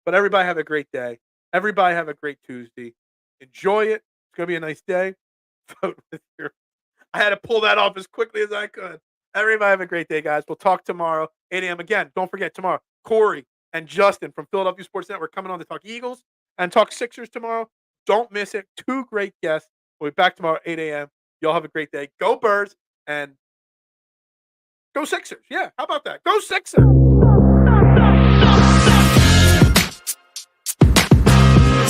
But everybody have a great day. Everybody have a great Tuesday. Enjoy it. It's going to be a nice day. Vote with your. I had to pull that off as quickly as I could. Everybody have a great day, guys. We'll talk tomorrow, 8 a.m. again. Don't forget tomorrow, Corey and Justin from Philadelphia Sports Network coming on to talk Eagles and talk Sixers tomorrow. Don't miss it. 2 great guests. We'll be back tomorrow, 8 a.m. Y'all have a great day. Go Birds and go Sixers. Yeah, how about that? Go Sixers.